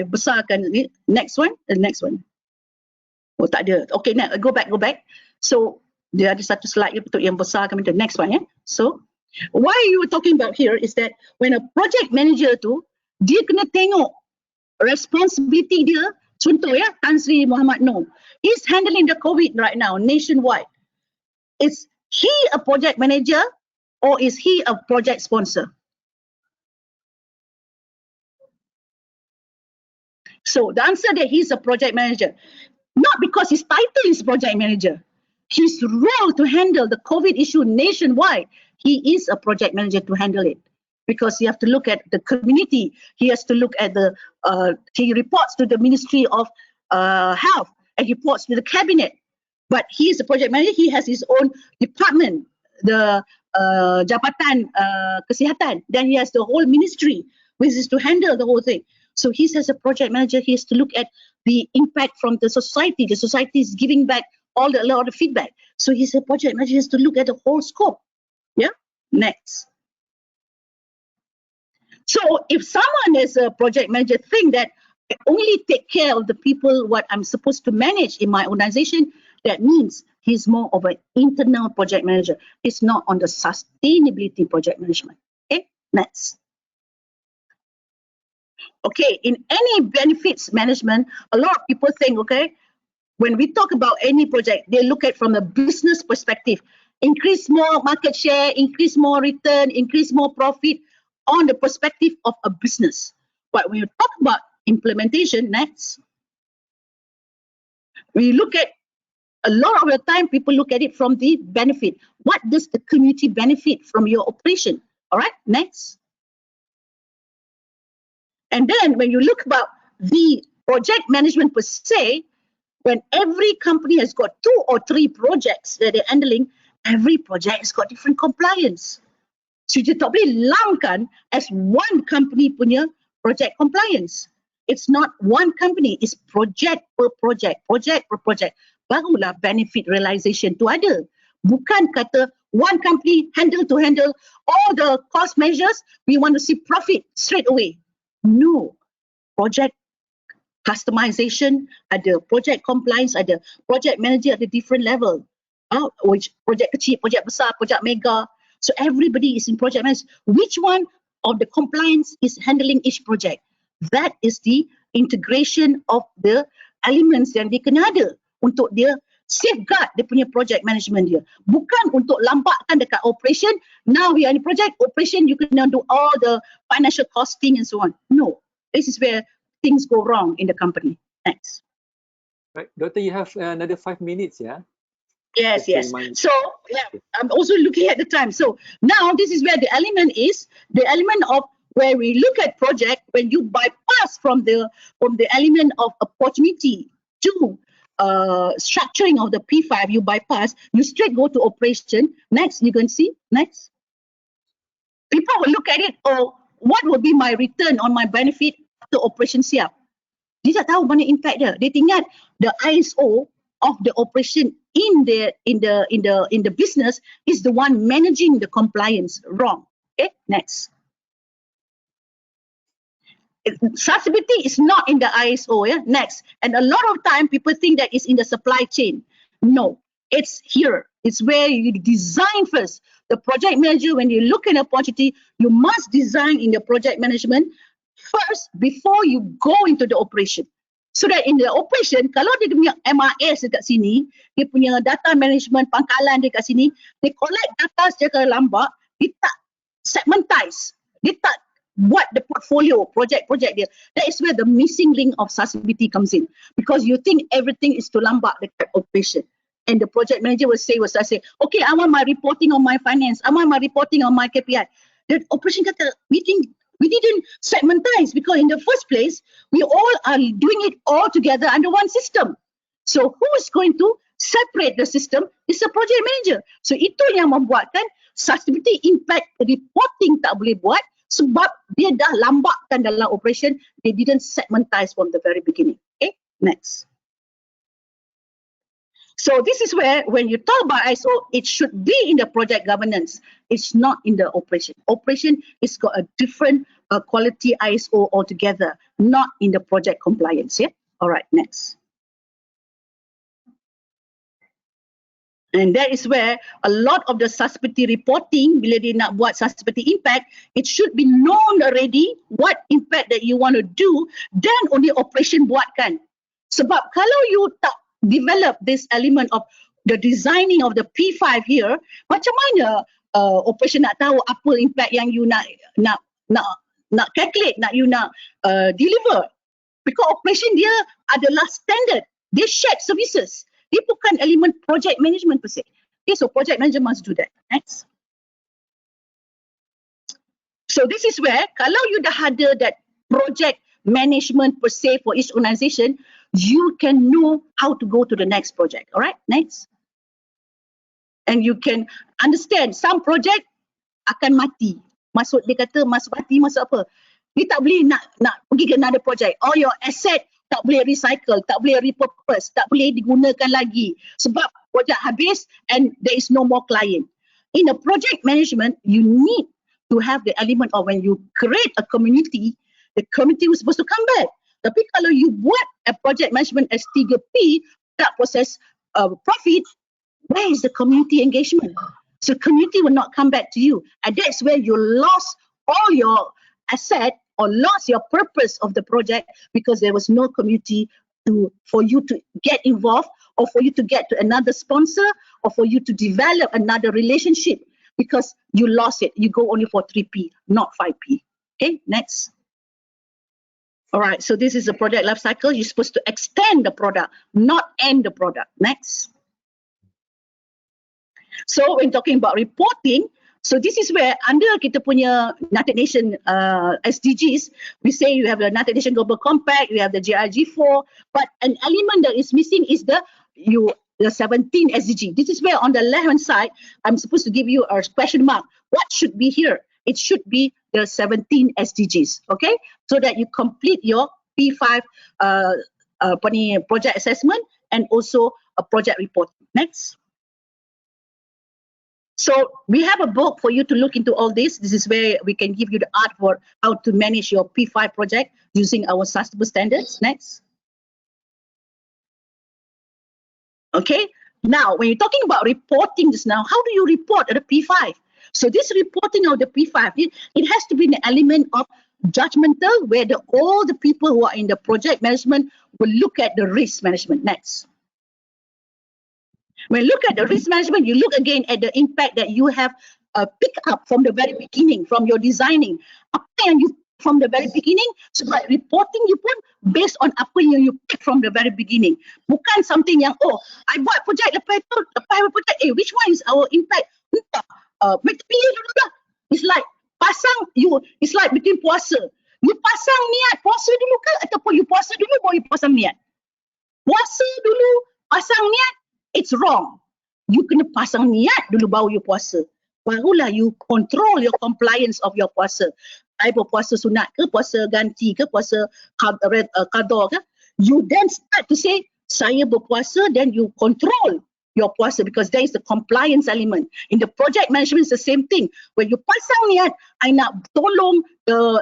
besarkan ni. Next one. The next one. Oh tak ada. Okay, now go back. So dia ada satu slide untuk yang besarkan. The next one, So why you were talking about here is that when a project manager tu dia kena tengok responsibility dia. Contoh Tan Sri Muhammad Noor, he's handling the COVID right now nationwide. Is he a project manager or is he a project sponsor? So the answer that he's a project manager, not because his title is project manager, his role to handle the COVID issue nationwide, he is a project manager to handle it. Because you have to look at the community, he has to look at he reports to the Ministry of Health and he reports to the cabinet. But he is a project manager, he has his own department, the Jabatan Kesihatan. Then he has the whole ministry, which is to handle the whole thing. So he as a project manager, he has to look at the impact from the society. The society is giving back a lot of feedback. So he's a project manager, he has to look at the whole scope. Yeah, next. So if someone is a project manager think that I only take care of the people what I'm supposed to manage in my organization, that means he's more of an internal project manager. It's not on the sustainability project management. Okay, next. Okay, in any benefits management, a lot of people think, okay, when we talk about any project, they look at from the business perspective. Increase more market share, increase more return, increase more profit on the perspective of a business. But when you talk about implementation, next, we look at a lot of the time people look at it from the benefit. What does the community benefit from your operation? All right, next. And then when you look about the project management per se, when every company has got 2 or 3 projects that they're handling, every project has got different compliance. So you tak boleh lumkan as one company punya project compliance. It's not one company, it's project per project, project per project. Barulah benefit realization tu ada. Bukan kata one company handle all the cost measures, we want to see profit straight away. No. Project customization ada, project compliance ada, project manager ada different level. Which project kecil, project besar, project mega. So everybody is in project management. Which one of the compliance is handling each project? That is the integration of the elements yang dia kena ada untuk dia safeguard dia punya project management dia. Bukan untuk lambatkan dekat operation. Now we are in project operation, you kena do all the financial costing and so on. No, this is where things go wrong in the company. Next. Right, Doctor, you have another 5 minutes, yeah? Yes, yes. So yeah, I'm also looking at the time. So now this is where the element is, the element of where we look at project when you bypass from the element of opportunity to structuring of the P5, you bypass, you straight go to operation. Next, you can see, next. People will look at it, oh, what will be my return on my benefit after operation siap? Dia tak tahu mana impact dia. Dia ingat the ISO of the operation in the business is the one managing the compliance. Wrong. Okay, next. Traceability is not in the ISO. Yeah, next. And a lot of time people think that it's in the supply chain. No, it's here. It's where you design first. The project manager, when you look at an opportunity, you must design in the project management first before you go into the operation. So that in the operation, kalau dia punya MRS dekat sini, dia punya data management pangkalan dia kat sini, dia collect data secara lambat, dia tak segmentize, dia tak buat the portfolio, project-project dia. That is where the missing link of sustainability comes in. Because you think everything is too lambat dekat operation. And the project manager will say, okay, I want my reporting on my finance, I want my reporting on my KPI. The operation kata, we didn't segmentize because in the first place, we all are doing it all together under one system. So who is going to separate the system is the project manager. So itu yang membuatkan sustainability impact reporting tak boleh buat sebab dia dah lambatkan dalam operation, they didn't segmentize from the very beginning. Okay, next. So this is where, when you talk about ISO, it should be in the project governance. It's not in the operation. Operation is got a different quality ISO altogether, not in the project compliance. Yeah. All right. Next. And that is where a lot of the sustainability reporting, bila dia nak buat sustainability impact, it should be known already what impact that you want to do, then only operation buatkan. Sebab kalau you tak develop this element of the designing of the P5 here, macam mana operation nak tahu apa impact yang you nak calculate, you nak deliver? Because operation dia adalah standard, they shared services. Dia bukan element project management per se. Okay, so project manager must do that. Next. So this is where, kalau you dah ada that project management per se for each organisation, you can know how to go to the next project. All right, next. And you can understand some project akan mati. Maksud dia kata masuk mati, masuk apa? Dia tak boleh nak pergi ke another project. All your asset tak boleh recycle, tak boleh repurpose, tak boleh digunakan lagi sebab projek habis and there is no more client. In a project management, you need to have the element of when you create a community, the community was supposed to come back. Tapi kalau you buat a project management as 3P, tak proses profit, where is the community engagement? So community will not come back to you. And that's where you lost all your asset or lost your purpose of the project because there was no community for you to get involved, or for you to get to another sponsor, or for you to develop another relationship, because you lost it. You go only for 3P, not 5P. Okay, next. All right, so this is the project life cycle. You're supposed to extend the product, not end the product. Next. So when talking about reporting, so this is where under kita punya United Nations SDGs, we say you have the United Nations Global Compact, you have the GRG4, but an element that is missing is the 17 SDG. This is where on the left-hand side, I'm supposed to give you a question mark. What should be here? It should be the 17 SDGs, okay? So that you complete your P5 project assessment and also a project report. Next. So we have a book for you to look into all this. This is where we can give you the art for how to manage your P5 project using our sustainable standards. Next. Okay. Now, when you're talking about reporting just now, how do you report at a P5? So this reporting of the P5, it has to be an element of judgmental, where all the people who are in the project management will look at the risk management. Next. When you look at the risk management, you look again at the impact that you have picked up from the very beginning, from your designing. Apa yang you from the very beginning, sebab reporting you pun based on apa yang you pick from the very beginning. Bukan something yang, I buat projek lepas itu, projek, which one is our impact? Entah, pilih dulu lah. It's like it's like between puasa. You pasang niat puasa dulu ke, ataupun you puasa dulu baru you pasang niat? Puasa dulu, pasang niat, it's wrong. You kena pasang niat dulu baru you puasa. Barulah you control your compliance of your puasa. I berpuasa sunat ke, puasa ganti ke, puasa qada ke. You then start to say, saya berpuasa, then you control your puasa, because there is the compliance element. In the project management, it's the same thing. When you pasang niat, I nak tolong to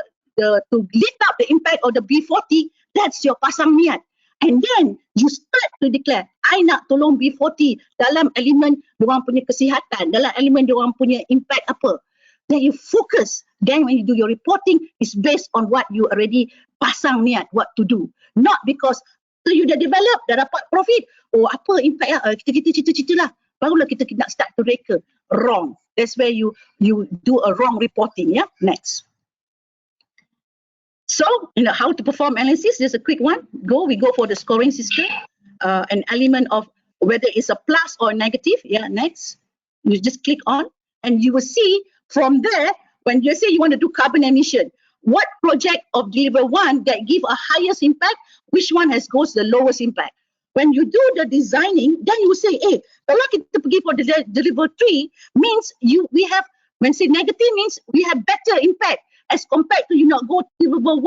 lift up the impact of the B40, that's your pasang niat. And then you start to declare, I nak tolong B40 dalam elemen diorang punya kesihatan, dalam elemen diorang punya impact apa. Then you focus. Then when you do your reporting, it's based on what you already pasang niat what to do. Not because so you dah develop, dah dapat profit. Apa impact kita cerita-cerita lah. Barulah kita nak start to reka. Wrong. That's where you do a wrong reporting. Yeah. Next. So, how to perform analysis, there's a quick one. We go for the scoring system. An element of whether it's a plus or negative. Yeah, next. You just click on and you will see from there, when you say you want to do carbon emission, what project of deliver one that give a highest impact, which one goes the lowest impact. When you do the designing, then you say, kalau kita pergi for the deliver 3, means we have, when say negative means we have better impact as compared to you not go to deliver 1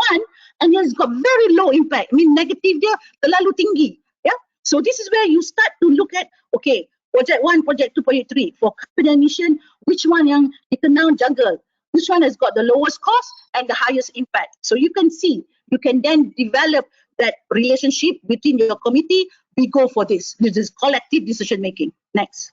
and it's got very low impact. I mean negative dia terlalu tinggi. Yeah. So this is where you start to look at, okay, project 1, project 2, project 3 for carbon emission, which one yang kita now juggle, which one has got the lowest cost and the highest impact. So you can see, you can then develop that relationship between your committee. We go for this. This is collective decision making. Next.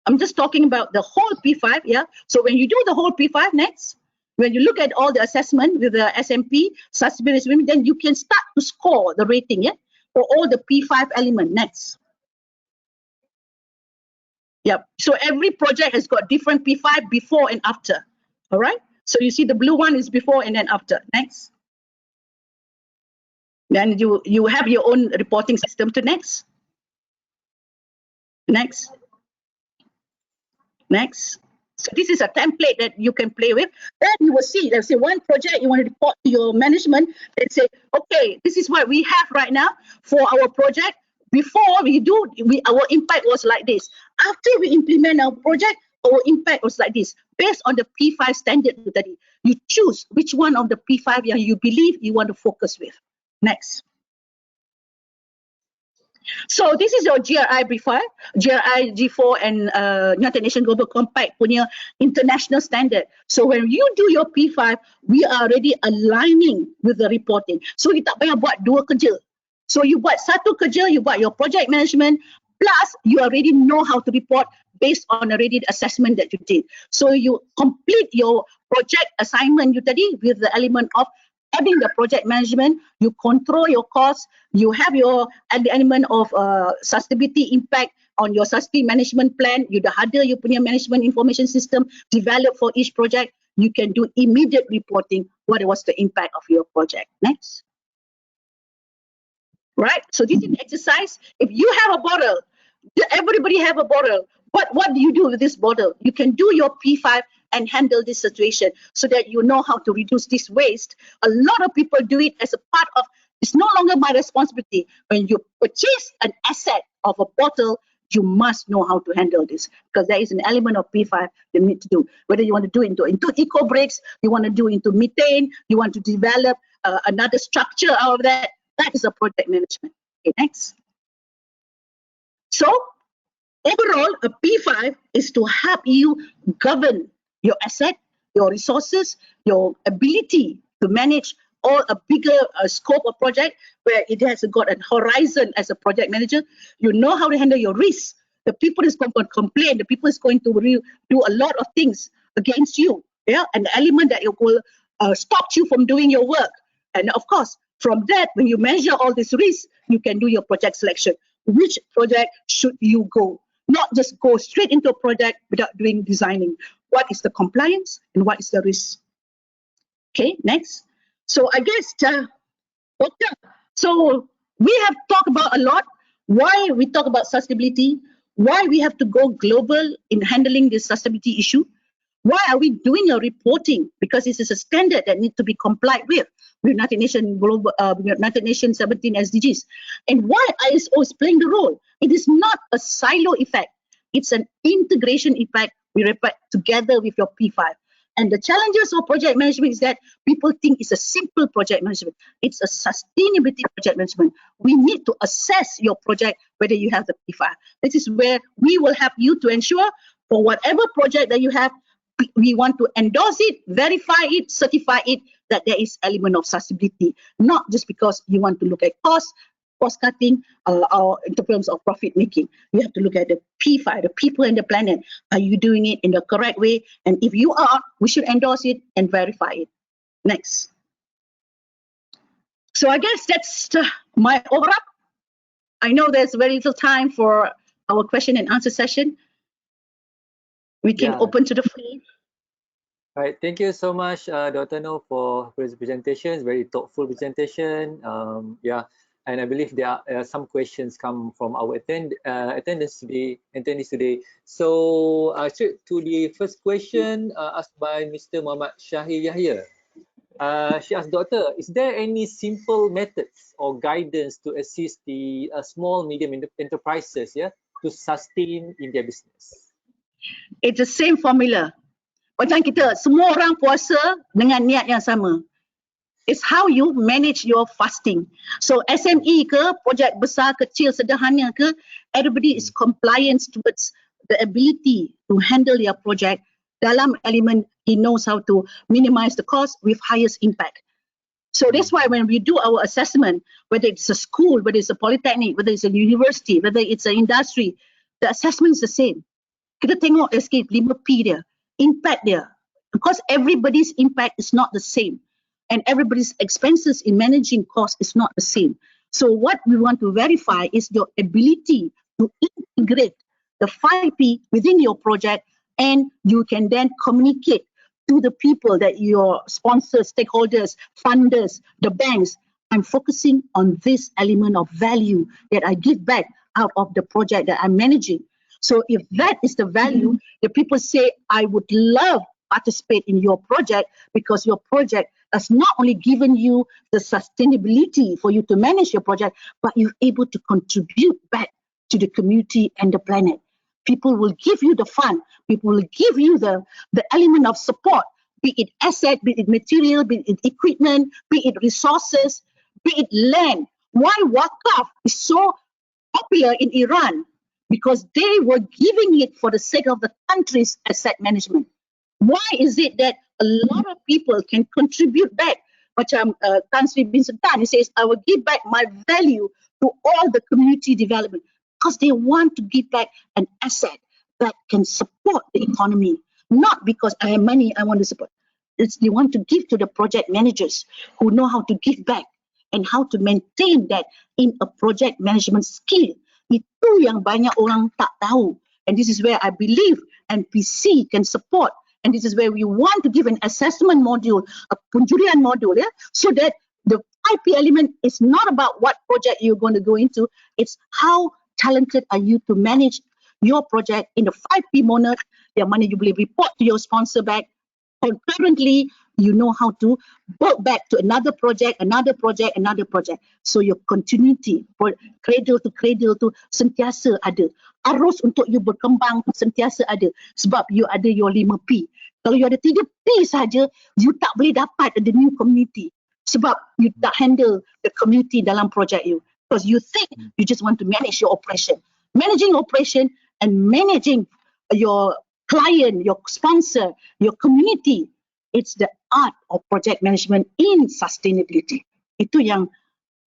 I'm just talking about the whole P5. Yeah. So when you do the whole P5, next, when you look at all the assessment with the SMP, sustainability, then you can start to score the rating. Yeah, for all the P5 element. Next. Yep. So every project has got different P5 before and after. All right. So you see the blue one is before and then after. Next. Then you have your own reporting system to next. Next. Next. So this is a template that you can play with. Then you will see, let's say one project you want to report to your management, and say, okay, this is what we have right now for our project. Before we do, our impact was like this. After we implement our project, our impact was like this. Based on the P5 standard, you choose which one of the P5 you believe you want to focus with. Next. So this is your GRI P5, GRI G4 and United Nations Global Compact punya international standard. So when you do your P5, we are already aligning with the reporting. So you tak payah buat dua kerja. So you buat satu kerja, you buat your project management, plus you already know how to report based on already the assessment that you did. So you complete your project assignment you tadi with the element of having the project management, you control your costs, you have your element of sustainability impact on your sustainability management plan, you ada you punya management information system developed for each project, you can do immediate reporting what was the impact of your project. Next. Right, so this is an exercise. If you have a bottle, everybody have a bottle. What do you do with this bottle? You can do your P5 and handle this situation so that you know how to reduce this waste. A lot of people do it as a part of, it's no longer my responsibility. When you purchase an asset of a bottle, you must know how to handle this, because there is an element of P5 you need to do. Whether you want to do into eco breaks, you want to do into methane, you want to develop another structure out of that. That is a project management. Okay, next. So overall, a P5 is to help you govern your asset, your resources, your ability to manage all a bigger scope of project where it has got a horizon as a project manager. You know how to handle your risks. The people is going to complain. The people is going to do a lot of things against you. Yeah, an element that will stop you from doing your work. And of course, from that, when you measure all these risks, you can do your project selection. Which project should you go? Not just go straight into a project without doing designing. What is the compliance and what is the risk? Okay, next. So I guess, Doctor, so we have talked about a lot why we talk about sustainability, why we have to go global in handling this sustainability issue. Why are we doing a reporting? Because this is a standard that needs to be complied with United Nations Global, United Nations 17 SDGs. And why ISO is playing the role? It is not a silo effect. It's an integration effect. We report together with your P5. And the challenges of project management is that people think it's a simple project management. It's a sustainability project management. We need to assess your project whether you have the P5. This is where we will help you to ensure for whatever project that you have, we want to endorse it, verify it, certify it, that there is element of sustainability, not just because you want to look at cost cutting, or in terms of profit making. You have to look at the P5, the people and the planet. Are you doing it in the correct way? And if you are, we should endorse it and verify it. Next. So I guess that's my overall. I know there's very little time for our question and answer session. We can open to the floor. Right, thank you so much, Dr. No, for his presentation. It's very thoughtful presentation. Yeah, and I believe there are some questions come from our attendees today. So, straight to the first question asked by Mr. Muhammad Shahir Yahya. She asked, Doctor, is there any simple methods or guidance to assist the small, medium enterprises, to sustain in their business? It's the same formula. Macam kita, semua orang puasa dengan niat yang sama. It's how you manage your fasting. So SME ke, projek besar, kecil, sederhana ke, everybody is compliant towards the ability to handle your project dalam element he knows how to minimize the cost with highest impact. So that's why when we do our assessment, whether it's a school, whether it's a polytechnic, whether it's a university, whether it's an industry, the assessment is the same. Kita tengok sikit 5P dia, impact dia. Because everybody's impact is not the same. And everybody's expenses in managing costs is not the same. So what we want to verify is your ability to integrate the 5P within your project, and you can then communicate to the people that your sponsors, stakeholders, funders, the banks. I'm focusing on this element of value that I give back out of the project that I'm managing. So if that is the value, the people say, I would love to participate in your project, because your project has not only given you the sustainability for you to manage your project, but you're able to contribute back to the community and the planet. People will give you the fund. People will give you the element of support, be it asset, be it material, be it equipment, be it resources, be it land. Why Waqaf is so popular in Iran? Because they were giving it for the sake of the country's asset management. Why is it that a lot of people can contribute back? Macam Tan Sri bin Sultan, he says, I will give back my value to all the community development, because they want to give back an asset that can support the economy, not because I have money, I want to support. they want to give to the project managers who know how to give back and how to maintain that in a project management skill. Itu yang banyak orang tak tahu. And this is where I believe NPC can support. And this is where we want to give an assessment module, a penjurian module, so that the 5P element is not about what project you're going to go into. It's how talented are you to manage your project in the 5P mode, yang mana you boleh report to your sponsor back. Concurrently, you know how to work back to another project. So your continuity, cradle to cradle tu sentiasa ada. Arus untuk you berkembang sentiasa ada. Sebab you ada your 5P. Kalau you ada 3P saja, you tak boleh dapat the new community. Sebab you tak handle the community dalam project you. Because you think you just want to manage your operation. Managing operation and managing your client, your sponsor, your community, it's the art of project management in sustainability. Itu yang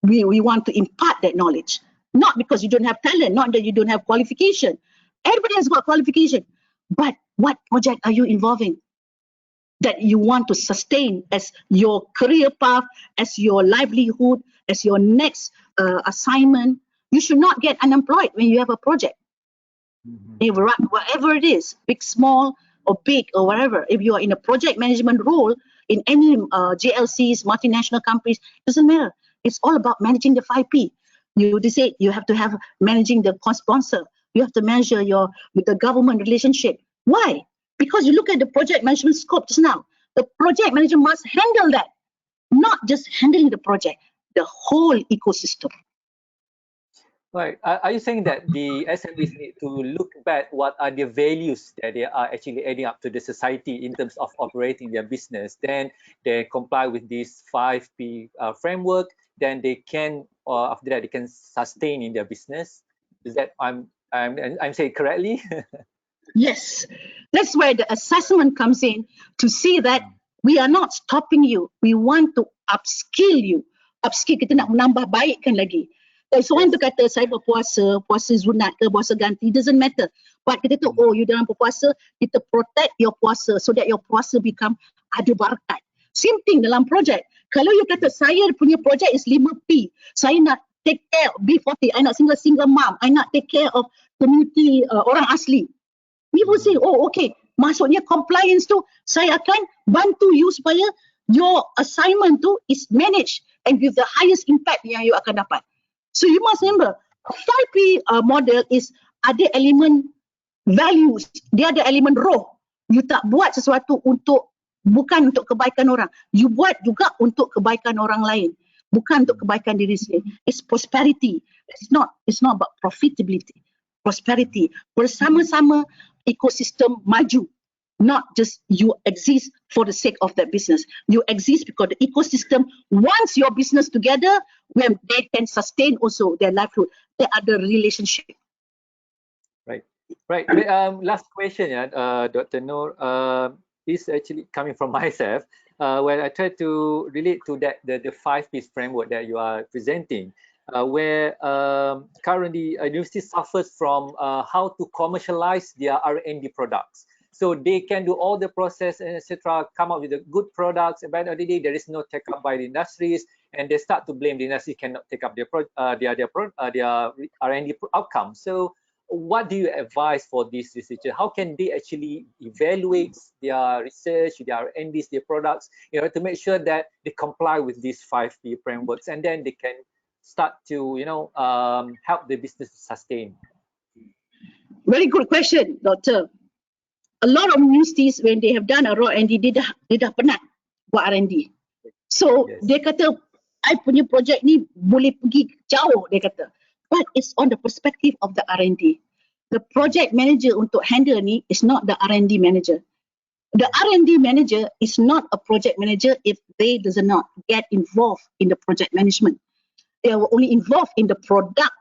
we want to impart that knowledge. Not because you don't have talent, not that you don't have qualification. Everybody has got qualification. But what project are you involving that you want to sustain as your career path, as your livelihood, as your next assignment? You should not get unemployed when you have a project. Whatever it is, big, small, or big, or whatever, if you are in a project management role in any JLCs, multinational companies, doesn't matter. It's all about managing the 5P. You say you have to have managing the sponsor. You have to measure with the government relationship. Why? Because you look at the project management scope just now. The project manager must handle that, not just handling the project, the whole ecosystem. Right. Are you saying that the SMEs need to look back what are the values that they are actually adding up to the society in terms of operating their business? Then they comply with this 5P framework. Then they can, after that, they can sustain in their business. Is that I'm saying correctly? Yes, that's where the assessment comes in, to see that we are not stopping you. We want to upskill you. Upskill, kita nak menambah baikkan lagi. Seorang tu kata saya berpuasa, puasa sunat ke puasa ganti, doesn't matter. But kita tu, you dalam berpuasa, kita protect your puasa so that your puasa become ada barakat. Same thing dalam project. Kalau you kata saya punya project is 5P, saya nak take care of B40, I nak single mom, I nak take care of community orang asli. We will say, okay, maksudnya compliance tu, saya akan bantu you supaya your assignment tu is managed and with the highest impact yang you akan dapat. So you must remember, a 5P model is ada elemen values, dia ada elemen roh. You tak buat sesuatu bukan untuk kebaikan orang. You buat juga untuk kebaikan orang lain, bukan untuk kebaikan diri sendiri. It's prosperity. It's not about profitability. Prosperity. Bersama-sama ekosistem maju. Not just you exist for the sake of that business. You exist because the ecosystem wants your business together, when they can sustain also their livelihood. They are the relationship. Right. Last question, Dr. Noor, is actually coming from myself. When I try to relate to that the 5P framework that you are presenting, where currently university suffers from how to commercialize their R&D products. So they can do all the process, etc., come up with the good products. And by the end of the day, there is no take up by the industries, and they start to blame the industry cannot take up their R&D outcome. So what do you advise for these researchers? How can they actually evaluate their research, their R&Ds, their products, to make sure that they comply with these 5P frameworks, and then they can start to, help the business to sustain? Very good question, Doctor. A lot of universities, when they have done a raw R&D, dia dah penat buat R&D. So dia kata, I punya project ni boleh pergi jauh, dia kata. But it's on the perspective of the R&D. The project manager untuk handle ni is not the R&D manager. The R&D manager is not a project manager if they does not get involved in the project management. They are only involved in the product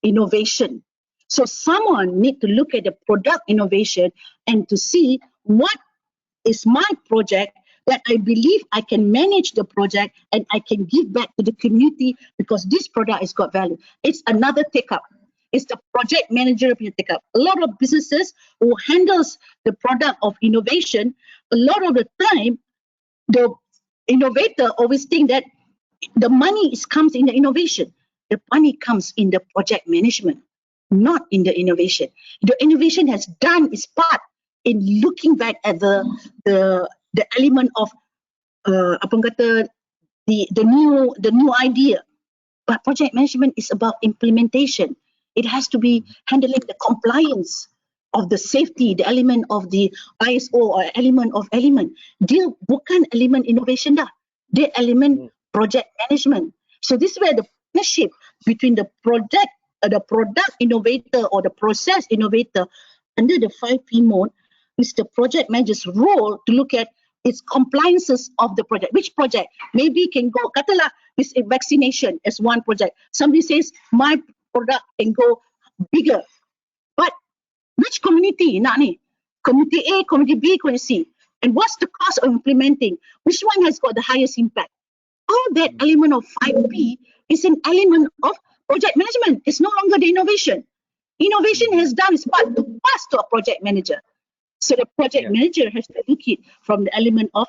innovation. So someone need to look at the product innovation and to see what is my project that I believe I can manage the project and I can give back to the community because this product has got value. It's another take-up. It's the project manager punya take-up. A lot of businesses who handles the product of innovation, a lot of the time, the innovator always think that the money comes in the innovation. The money comes in the project management, not in the innovation. The innovation has done its part in looking back at the element of apa kata the new idea. But project management is about implementation. It has to be handling the compliance of the safety, the element of the ISO or element of element. Dia bukan element innovation dah. Dia element project management. So this is where the partnership between the product innovator or the process innovator under the 5P mode is the project manager's role to look at its compliances of the project. Which project? Maybe can go, katalah, this vaccination as one project. Somebody says, my product can go bigger. But which community nak ni? Community A, community B, community C. And what's the cost of implementing? Which one has got the highest impact? All that element of 5P is an element of project management. It's no longer the innovation. Innovation has done its part to pass to a project manager. So the project manager has to look it from the element of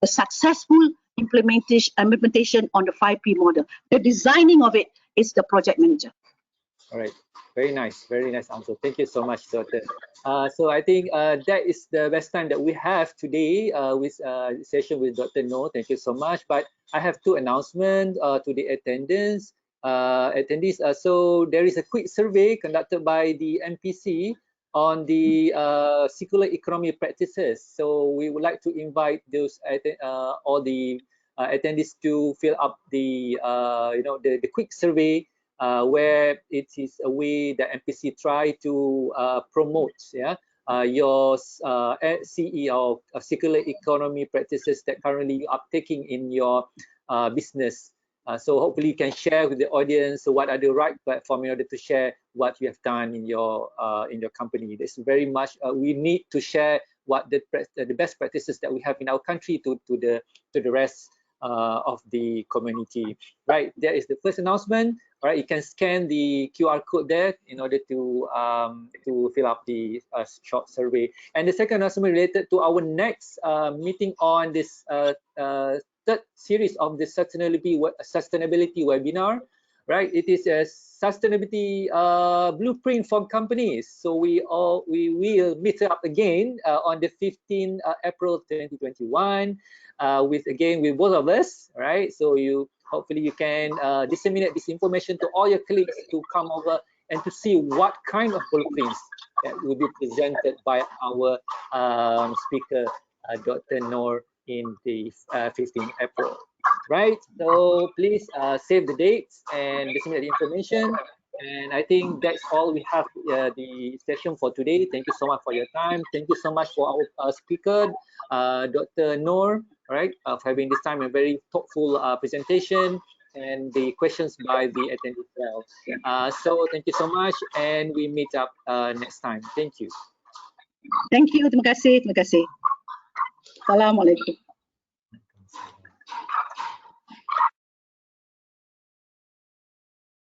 the successful implementation on the 5P model. The designing of it is the project manager. All right, very nice answer. Thank you so much, Doctor. So I think that is the best time that we have today with session with Dr. Noor. Thank you so much. But I have two announcements to the attendees. So there is a quick survey conducted by the MPC on the circular economy practices. So we would like to invite those all the attendees to fill up the the quick survey where it is a way that MPC try to promote your CE or circular economy practices that currently you are taking in your business. So hopefully you can share with the audience what are the right platform in order to share what you have done in your company. This very much we need to share what the best practices that we have in our country to the rest of the community. Right, there is the first announcement. All right, you can scan the QR code there in order to fill up the short survey. And the second announcement related to our next meeting on this third series of the sustainability webinar. Right, it is a sustainability blueprint for companies. So we will meet up again on the 15th April 2021 with both of us. Right, so hopefully you can disseminate this information to all your colleagues to come over and to see what kind of blueprints that will be presented by our speaker, Dr. Noor, in the 15th April. Right, so please save the dates and disseminate the information. And I think that's all we have the session for today. Thank you so much for your time. Thank you so much for our speaker, Dr. Noor, right, for having this time a very thoughtful presentation and the questions by the attendees as well. So thank you so much, and we meet up next time. Thank you. Thank you. Terima kasih. Assalamualaikum.